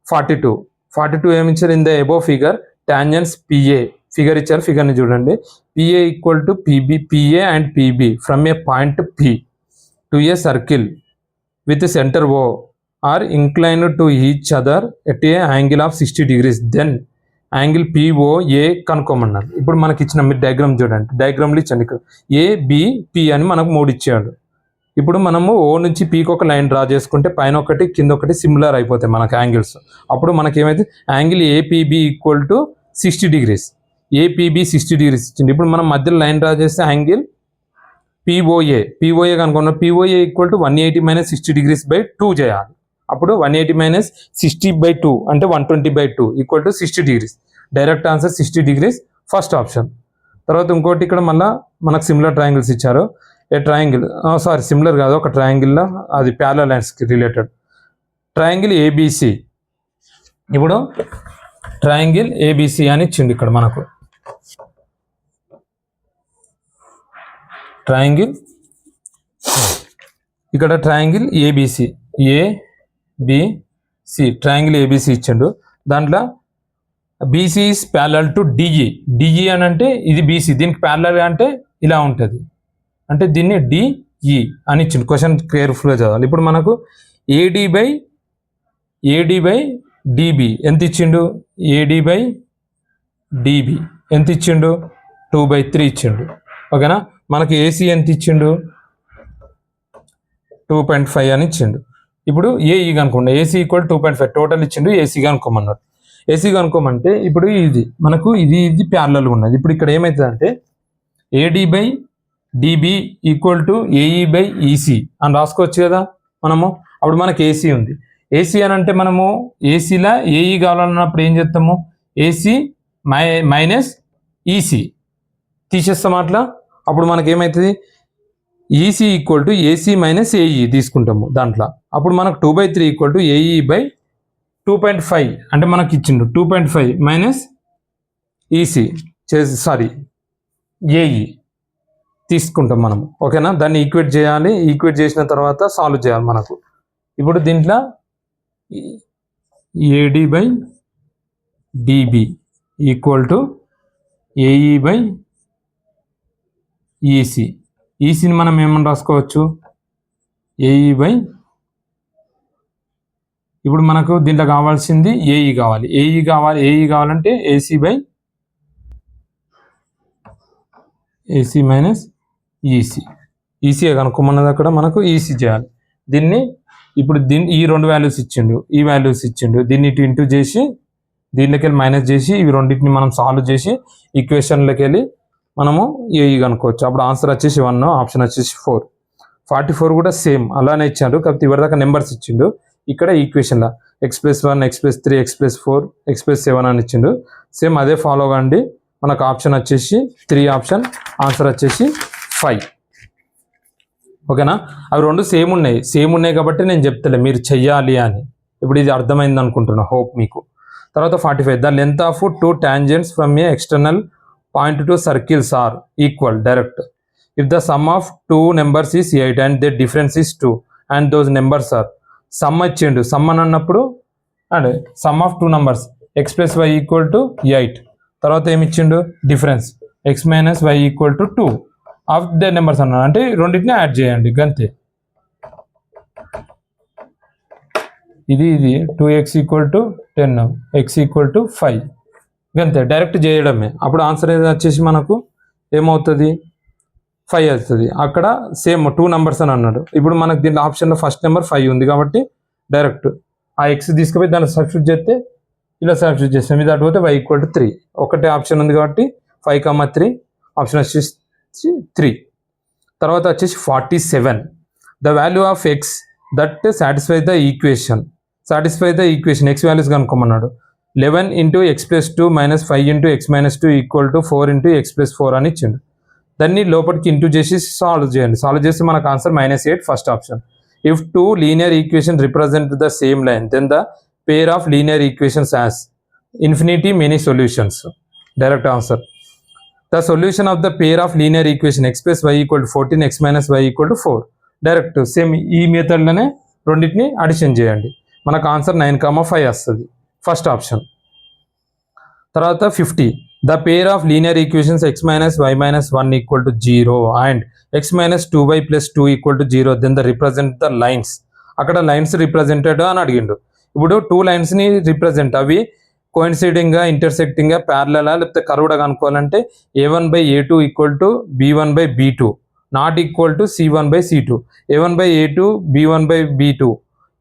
42 ఏమి ఇచ్చారు, in the above figure tangents PA figure ఇచ్చారు. ఫిగర్ని చూడండి. PA equal to PA and PB from a point P to a circle with centre O are inclined to each other at a angle of 60 degrees. Then angle POA కనుక్కోమన్నారు. ఇప్పుడు మనకి ఇచ్చిన మీరు diagram చూడండి. డయాగ్రామ్లు ఇచ్చాను. ఇక్కడ ABP అని మనకు 3 ఇచ్చాడు. ఇప్పుడు మనము O నుంచి Pకి ఒక లైన్ డ్రా చేసుకుంటే పైన ఒకటి కింద ఒకటి సిమిలర్ అయిపోతాయి మనకు యాంగిల్స్. అప్పుడు మనకి ఏమైతే angle APB equal to 60 degrees. APB 60 degrees ఇచ్చింది. ఇప్పుడు మనం మధ్యలో లైన్ డ్రా చేస్తే angle POA కనుక్కున్నాం. POA equal to 180 minus 60 degrees by 2 చేయాలి. అప్పుడు 180 మైనస్ 60/2 అంటే 120/2 equal to 60 degrees. Direct answer 60 degrees, first option. తర్వాత ఇంకోటి ఇక్కడ మళ్ళీ మనకు సిమిలర్ ట్రయాంగిల్స్ ఇచ్చారు. ఏ ట్రయాంగిల్ సిమిలర్ కాదు, ఒక ట్రయాంగిల్లో అది ప్యారలల్ లైన్స్కి రిలేటెడ్ ట్రయాంగిల్ ABC. ఇప్పుడు ట్రయాంగిల్ ABC అని ఇచ్చింది ఇక్కడ మనకు. ఇక్కడ ట్రయాంగిల్ ABC ట్రయాంగిల్ ABC ఇచ్చిండు. దాంట్లో BC is parallel to DE అని అంటే ఇది BC, దీనికి ప్యారలల్ అంటే ఇలా ఉంటుంది, అంటే దీన్ని DE అని ఇచ్చిండు. క్వశ్చన్ కేర్ఫుల్గా చదవాలి. ఇప్పుడు మనకు AD బై DB ఎంత ఇచ్చిండు, AD బై DB ఎంత ఇచ్చిండు, 2/3 ఇచ్చిండు. ఓకేనా, మనకి AC ఎంత ఇచ్చిండు, 2.5 అని ఇచ్చిండు. ఇప్పుడు AE కనుక్కోండి. AC ఈక్వల్ 2.5 టోటల్ ఇచ్చిండు. AC కనుక్కోమన్నాడు. AC కనుక్కోమంటే ఇప్పుడు ఇది మనకు ఇది ప్యారలల్ ఉన్నది. ఇప్పుడు ఇక్కడ ఏమవుతుందంటే AD by DB equal to AE by EC అని రాసుకోవచ్చు కదా మనము. అప్పుడు మనకు AC ఉంది. AC అని అంటే మనము ACలా AE కావాలన్నప్పుడు ఏం చేస్తాము, AC మైనస్ EC తీసేస్తాం అట్లా. అప్పుడు మనకి ఏమవుతుంది, EC equal to AC minus AE తీసుకుంటాము దాంట్లో. అప్పుడు మనకు 2/3 ఈక్వల్ టు AE బై 2.5 అంటే మనకి ఇచ్చిండు 2.5 మైనస్ EC AE తీసుకుంటాం మనము. ఓకేనా, దాన్ని ఈక్వేట్ చేయాలి. ఈక్వేట్ చేసిన తర్వాత సాల్వ్ చేయాలి మనకు. ఇప్పుడు దీంట్లో AD by DB equal to AE by EC. ECని మనం ఏమని రాసుకోవచ్చు, AE బై, ఇప్పుడు మనకు దీంట్లో కావాల్సింది AE కావాలి. AE కావాలంటే AC మైనస్ EC కనుక్కోమన్నది. అక్కడ మనకు EC చేయాలి. దీన్ని ఇప్పుడు ఈ 2 వాల్యూస్ ఇచ్చిండు, ఈ వాల్యూస్ ఇచ్చిండు. దీన్ని ఇంటూ చేసి దీంట్లోకి వెళ్ళి మైనస్ చేసి ఇవి రెండింటిని మనం సాల్వ్ చేసి ఈక్వేషన్లోకి వెళ్ళి మనము AE కనుక్కోవచ్చు. అప్పుడు ఆన్సర్ వచ్చేసి 1, ఆప్షన్ వచ్చేసి 4. 44 కూడా సేమ్ అలానే ఇచ్చాడు, కాకపోతే ఇవరిదాకా నెంబర్స్ ఇచ్చిండు. ఇక్కడ ఈక్వేషన్లో x+1 x+3 x+4 x+7 అని ఇచ్చిండు. సేమ్ అదే ఫాలో కండి. మనకు ఆప్షన్ వచ్చేసి 3 ఆప్షన్, ఆన్సర్ వచ్చేసి 5. ఓకేనా, అవి 2 సేమ్ ఉన్నాయి కాబట్టి నేను చెప్తలే మీరు చెయ్యాలి అని. ఇప్పుడు ఇది అర్థమైంది అనుకుంటున్నా, హోప్ మీకు. తర్వాత 45 the length of 2 tangents from a external point to circles are equal direct if the sum of 2 numbers is 8 and the difference is 2 and those numbers are. Sum ఇచ్చిండు. సమ్ అని అన్నప్పుడు and sum of 2 numbers x+y equal to 8. తర్వాత ఏమి ఇచ్చిండు, difference x minus y equal to 2 of the numbers అన్నాడు. అంటే రెండింటిని add చేయండి గంతే. ఇది 2x equal to 10 x equal to 5 గంతే, డైరెక్ట్ చేయడమే. అప్పుడు ఆన్సర్ ఏది వచ్చేసి మనకు ఏమవుతుంది, 5 అవుతుంది. అక్కడ సేమ్ 2 నెంబర్స్ అని అన్నాడు. ఇప్పుడు మనకు దీంట్లో ఆప్షన్లో ఫస్ట్ నెంబర్ 5 ఉంది కాబట్టి డైరెక్ట్ ఆ ఎక్స్ తీసుకుపోయి దాన్ని సబ్స్టిట్యూట్ చేస్తే ఇలా సబ్స్టిట్యూట్ చేస్తాం. ఇది అటు పోతే y ఈక్వల్ టు 3. ఒకటే ఆప్షన్ ఉంది కాబట్టి 5,3 ఆప్షన్ వచ్చేసి 3. తర్వాత వచ్చేసి 47. The value of X that satisfy the equation X values కనుక్కోమన్నాడు. 11 into X plus 2 minus 5 into X minus 2 equal to 4 into X plus 4 అని ఇచ్చిండు. దాన్ని లోపలికి ఇంటూ చేసి సాల్వ్ చేయండి. సాల్వ్ చేస్తే మనకు answer -8 first option. If 2 linear equation represent the same line then the pair of linear equations has infinity many solutions. Direct answer. The solution of the pair of linear equation x plus y equal to 14 x minus y equal to 4. Direct same ఈ మెథడ్లోనే రెండింటిని addition చేయండి. మనకు answer 9,5 వస్తుంది first option. తర్వాత 50. The pair of linear equations x minus y minus 1 equal to 0 and x minus 2y plus 2 equal to 0 then the represent the lines. అక్కడ lines represented అని అడిగిండు. ఇప్పుడు 2 లైన్స్ని రిప్రజెంట్, అవి కోయిన్సైడింగ్గా, ఇంటర్సెక్టింగ్గా, ప్యారలలా లేకపోతే కర్వ్డ్గా అనుకోవాలంటే a1/a2 equal to b1/b2 not equal to c1/c2. a1/a2 b1/b2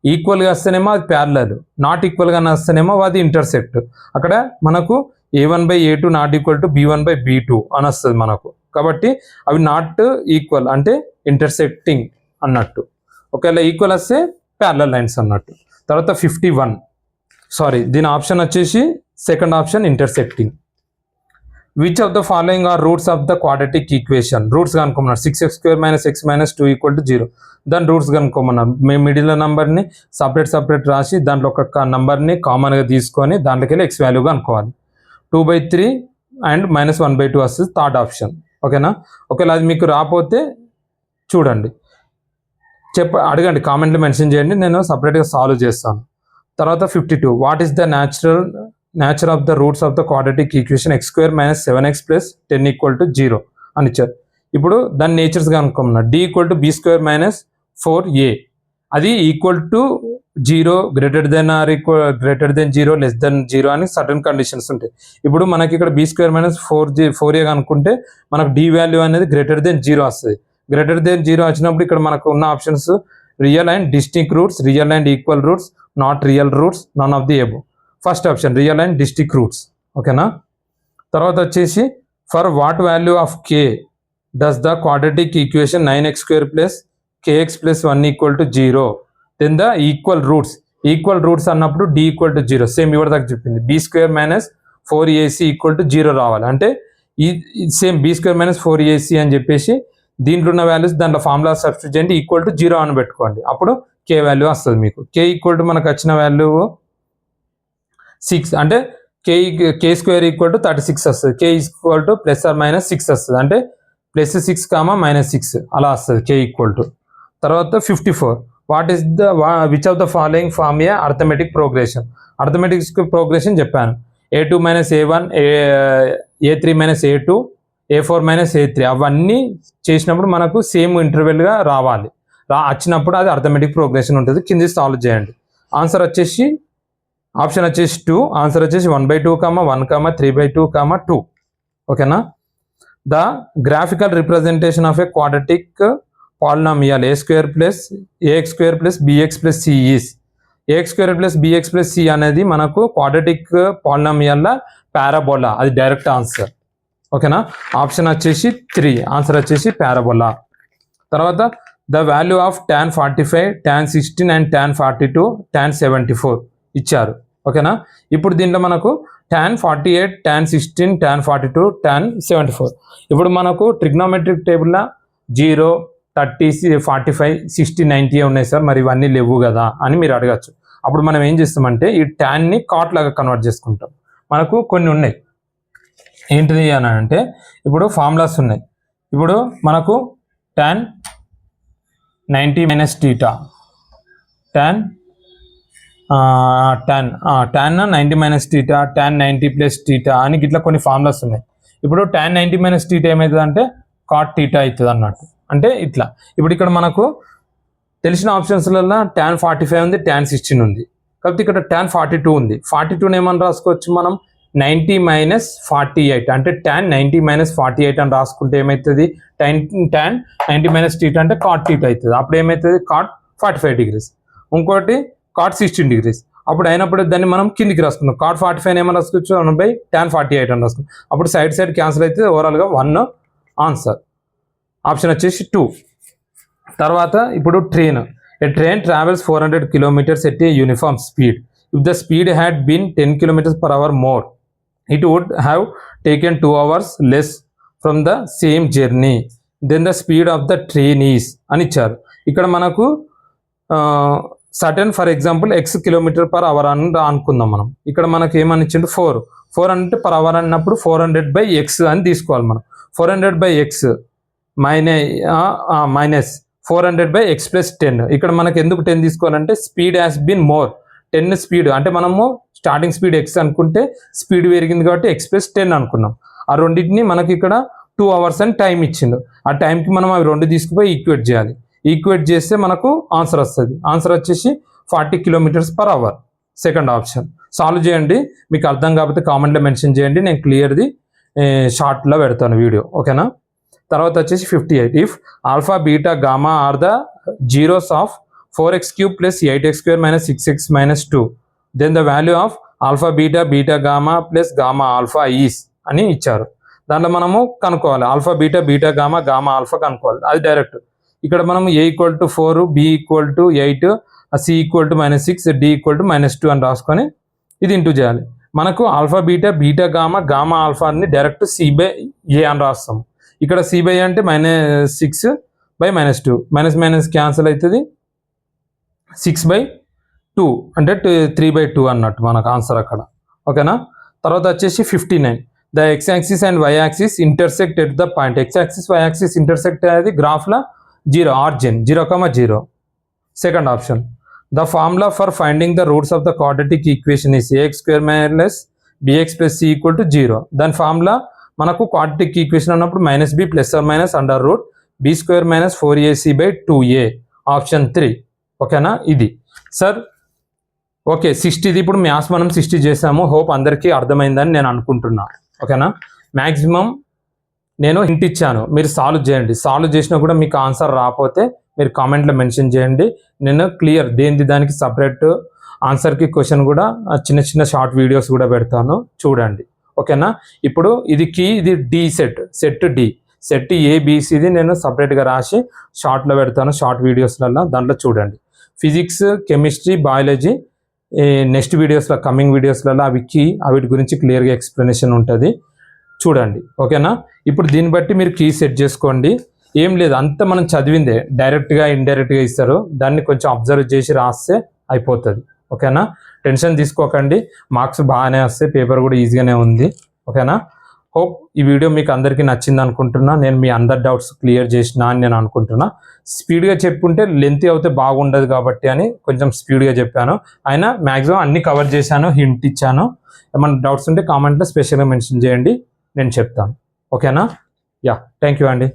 ఈక్వల్గా వస్తేనేమో అది parallel, not ఈక్వల్గా వస్తేనేమో అది ఇంటర్సెక్ట్. అక్కడ మనకు a1/a2 not equal to b1/b2 అని వస్తుంది మనకు. కాబట్టి అవి నాట్ ఈక్వల్ అంటే ఇంటర్సెక్టింగ్ అన్నట్టు. ఒకవేళ ఈక్వల్ వస్తే ప్యారలల్ లైన్స్ అన్నట్టు. తర్వాత 51. దీని ఆప్షన్ వచ్చేసి second option intersecting. Which of the following are roots of the quadratic equation. Roots కనుక్కోమన్నారు. 6x² minus x minus 2 equal to 0. దాని రూట్స్ కనుక్కోమన్నారు. మేము మిడిల్ నెంబర్ని సపరేట్ రాసి దాంట్లో ఒక నెంబర్ని కామన్గా తీసుకొని దాంట్లోకి వెళ్ళి x వాల్యూ కనుక్కోవాలి. 2/3 అండ్ -1/2 వస్తుంది థర్డ్ ఆప్షన్. ఓకేనా? ఒకవేళ అది మీకు రాకపోతే చూడండి, అడగండి, కామెంట్లో మెన్షన్ చేయండి, నేను సపరేట్గా సాల్వ్ చేస్తాను. తర్వాత 52. What is the nature of the roots of the quadratic equation x² minus 7x plus 10 equal to 0 అని ఇచ్చారు. ఇప్పుడు దాని నేచర్స్ కనుక్కున్నాను. d equal to b² minus 4a, అది equal to 0, greater than 0, less than 0 అని certain conditions ఉంటాయి. ఇప్పుడు మనకి ఇక్కడ b² మైనస్ 4a కనుక్కుంటే మనకు d వాల్యూ అనేది గ్రేటర్ దెన్ 0 వస్తుంది. గ్రేటర్ దెన్ 0 వచ్చినప్పుడు ఇక్కడ మనకు ఉన్న options real and distinct roots, real and equal roots, not real roots, none of the above. First option real and distinct roots. ఓకేనా? తర్వాత వచ్చేసి for what value of k does the quadratic equation 9x² plus kx plus 1 equal to 0 then the equal roots అన్నప్పుడు d equal to 0. Same ఇవ్వడం దాకా చెప్పింది. b² minus 4ac equal to 0 రావాలి. అంటే ఈ సేమ్ b² మైనస్ 4ac అని చెప్పేసి దీంట్లో ఉన్న వాల్యూస్ దాంట్లో ఫార్ములా సబ్స్టిట్యూట్ చేయండి, ఈక్వల్ టు 0 అని పెట్టుకోండి. అప్పుడు k వాల్యూ వస్తుంది మీకు. k ఈక్వల్ టు మనకు వచ్చిన వాల్యూ 6 అంటే k² ఈక్వల్ టు 36 వస్తుంది. k equal to plus or minus 6 వస్తుంది. అంటే +6, -6 అలా వస్తుంది k ఈక్వల్ టు. తర్వాత 54. What is the which of the following form a arithmetic progression. Arithmetic progression చెప్పాను. a2 minus a1, a3 minus a2, a4 minus a3 అవన్నీ చేసినప్పుడు మనకు same ఇంటర్వెల్గా రావాలి. వచ్చినప్పుడు అది అర్థమెటిక్ ప్రోగ్రెషన్ ఉంటుంది. కింద సాల్వ్ చేయండి. ఆన్సర్ వచ్చేసి ఆప్షన్ వచ్చేసి 2. ఆన్సర్ వచ్చేసి 1/2, 1, 3/2, 2. ఓకేనా? The graphical representation of a quadratic polynomial a² plus ax² plus bx plus c is. ax² plus bx plus c అనేది మనకు క్వాడ్రాటిక్ పాలినామియల్ పారాబోలా, అది డైరెక్ట్ ఆన్సర్. ఓకేనా? ఆప్షన్ వచ్చేసి 3. ఆన్సర్ వచ్చేసి పారాబోలా. తర్వాత the value of tan 45, tan 16 and tan 42, tan 74 ఇచ్చారు. ఓకేనా? ఇప్పుడు దీంట్లో మనకు tan 48, tan 16, tan 42, tan 74. ఇప్పుడు మనకు ట్రిగ్నోమెట్రిక్ టేబుల్లో 0, 30, 45, 60, 90 ఉన్నాయి సార్, మరి ఇవన్నీ లేవు కదా అని మీరు అడగచ్చు. అప్పుడు మనం ఏం చేస్తామంటే ఈ ట్యాన్ని కాట్ లాగా కన్వర్ట్ చేసుకుంటాం. మనకు కొన్ని ఉన్నాయి. ఏంటిది అని అంటే ఇప్పుడు ఫార్ములాస్ ఉన్నాయి. ఇప్పుడు మనకు tan 90 minus theta, tan 90 minus theta, tan 90 plus theta అని ఇట్లా కొన్ని ఫార్ములాస్ ఉన్నాయి. ఇప్పుడు tan 90 మైనస్ టీటా ఏమవుతుంది అంటే కాట్ టీటా అవుతుంది అన్నట్టు. అంటే ఇట్లా ఇప్పుడు ఇక్కడ మనకు తెలిసిన ఆప్షన్స్లలో tan 45 ఉంది, tan 16 ఉంది. కాబట్టి ఇక్కడ tan 42 ఉంది. 42 ఏమని రాసుకోవచ్చు మనం 90 మైనస్ 48 అంటే tan 90 మైనస్ 48 అని రాసుకుంటే ఏమవుతుంది, tan 90 మైనస్ టీటా అంటే కాట్ టీటా అవుతుంది. అప్పుడు ఏమవుతుంది కాట్ 45 డిగ్రీస్. ఇంకోటి cot 16 degrees. అప్పుడు అయినప్పుడు దాన్ని మనం కిందికి రాసుకున్నాం. cot 45 ఏమని రాసుకోవచ్చు 1/tan 48 అని రాసుకున్నాం. అప్పుడు సైడ్ క్యాన్సిల్ అయితే ఓవరాల్గా 1 ఆన్సర్. ఆప్షన్ వచ్చేసి 2. తర్వాత ఇప్పుడు train. A train travels 400 kilometers at a uniform speed. If the speed had been 10 kilometers per hour more, it would have taken 2 hours less from the same journey. Then the speed of the train is అని ఇచ్చారు. ఇక్కడ మనకు certain for example x kilometre per hour అని అనుకుందాం మనం. ఇక్కడ మనకి ఏమని ఇచ్చిండు 4 అంటే పర్ అవర్ అన్నప్పుడు 400/x అని తీసుకోవాలి మనం. 400/x minus 400/x + 10. ఇక్కడ మనకి ఎందుకు 10 తీసుకోవాలంటే speed has been more. 10 speed అంటే మనము స్టార్టింగ్ స్పీడ్ x అనుకుంటే స్పీడ్ పెరిగింది కాబట్టి x + 10 అనుకున్నాం. ఆ రెండింటిని మనకి ఇక్కడ 2 hours అని టైం ఇచ్చిండు. ఆ టైంకి మనం అవి రెండు తీసుకుపోయి ఈక్వేట్ చేయాలి. ఈక్వేట్ చేస్తే మనకు ఆన్సర్ వస్తుంది. ఆన్సర్ వచ్చేసి 40 km/h. Second option. సాల్వ్ చేయండి. మీకు అర్థం కాకపోతే కామెంట్లో మెన్షన్ చేయండి. నేను క్లియర్ది షార్ట్లో పెడతాను వీడియో. ఓకేనా. తర్వాత వచ్చేసి 58. If alpha beta gamma are the zeros of 4x³ + 8x² - 6x - 2, then the value of alpha beta gamma + gamma alpha is అని ఇచ్చారు. దాంట్లో మనము కనుక్కోవాలి. ఆల్ఫా బీటా గామా ఆల్ఫా కనుక్కోవాలి. అది డైరెక్ట్. ఇక్కడ మనం a = 4, b = 8, c = -6, d = -2 అని రాసుకొని ఇది ఇంటూ చేయాలి. మనకు ఆల్ఫా బీటా గామా ఆల్ఫా అని డైరెక్ట్ c/a అని రాస్తాం. ఇక్కడ c/a అంటే -6/-2 మైనస్ క్యాన్సిల్ అవుతుంది. 6/2 అంటే 3/2 అన్నట్టు మనకు ఆన్సర్ అక్కడ. ఓకేనా. తర్వాత వచ్చేసి 59. The x-axis and y-axis intersect at the point. x-axis y-axis intersect అనేది గ్రాఫ్లో 0 ఆర్జిన్ 0,0. Second option. The formula for finding the roots of the quadratic equation is ax² - bx + c = 0. దాని ఫార్ములా మనకు క్వాడ్రాటిక్ ఈక్వేషన్ అన్నప్పుడు -b ± (b² - 4ac/2a) option 3. ఓకేనా. ఇది sir. Okay 60. ఇప్పుడు maths మనం 60 చేసాము. హోప్ అందరికీ అర్థమైందని నేను అనుకుంటున్నా. ఓకేనా. మ్యాక్సిమం నేను హింట్ ఇచ్చాను, మీరు సాల్వ్ చేయండి. సాల్వ్ చేసినా కూడా మీకు ఆన్సర్ రాకపోతే మీరు కామెంట్లో మెన్షన్ చేయండి. నేను క్లియర్ దానికి సపరేట్ ఆన్సర్కి క్వశ్చన్ కూడా చిన్న షార్ట్ వీడియోస్ కూడా పెడతాను, చూడండి. ఓకేనా. ఇప్పుడు ఇది ఇది డి సెట్ డి సెట్ ఏబిసిది నేను సపరేట్గా రాసి షార్ట్లో పెడతాను, షార్ట్ వీడియోస్లలో. దాంట్లో చూడండి. ఫిజిక్స్, కెమిస్ట్రీ, బయాలజీ నెక్స్ట్ వీడియోస్లో, కమింగ్ వీడియోస్లలో వీటి గురించి క్లియర్గా ఎక్స్ప్లెనేషన్ ఉంటుంది, చూడండి. ఓకేనా. ఇప్పుడు దీన్ని బట్టి మీరు కీ సెట్ చేసుకోండి. ఏం లేదు, అంత మనం చదివిందే డైరెక్ట్గా ఇండైరెక్ట్గా ఇస్తారు. దాన్ని కొంచెం అబ్జర్వ్ చేసి రాస్తే అయిపోతుంది. ఓకేనా. టెన్షన్ తీసుకోకండి. మార్క్స్ బాగానే వస్తాయి. పేపర్ కూడా ఈజీగానే ఉంది. ఓకేనా. హోప్ ఈ వీడియో మీకు అందరికీ నచ్చింది అనుకుంటున్నా. నేను మీ అందరి డౌట్స్ క్లియర్ చేసినా అని నేను అనుకుంటున్నా. స్పీడ్గా చెప్పుంటే లెంతీ అవుతే బాగుండదు కాబట్టి అని కొంచెం స్పీడ్గా చెప్పాను. అయినా మ్యాక్సిమం అన్ని కవర్ చేశాను, హింట్ ఇచ్చాను. ఏమైనా డౌట్స్ ఉంటే కామెంట్లో స్పెషల్గా మెన్షన్ చేయండి, నేను చెప్తాను. ఓకేనా. థ్యాంక్ యూ అండి.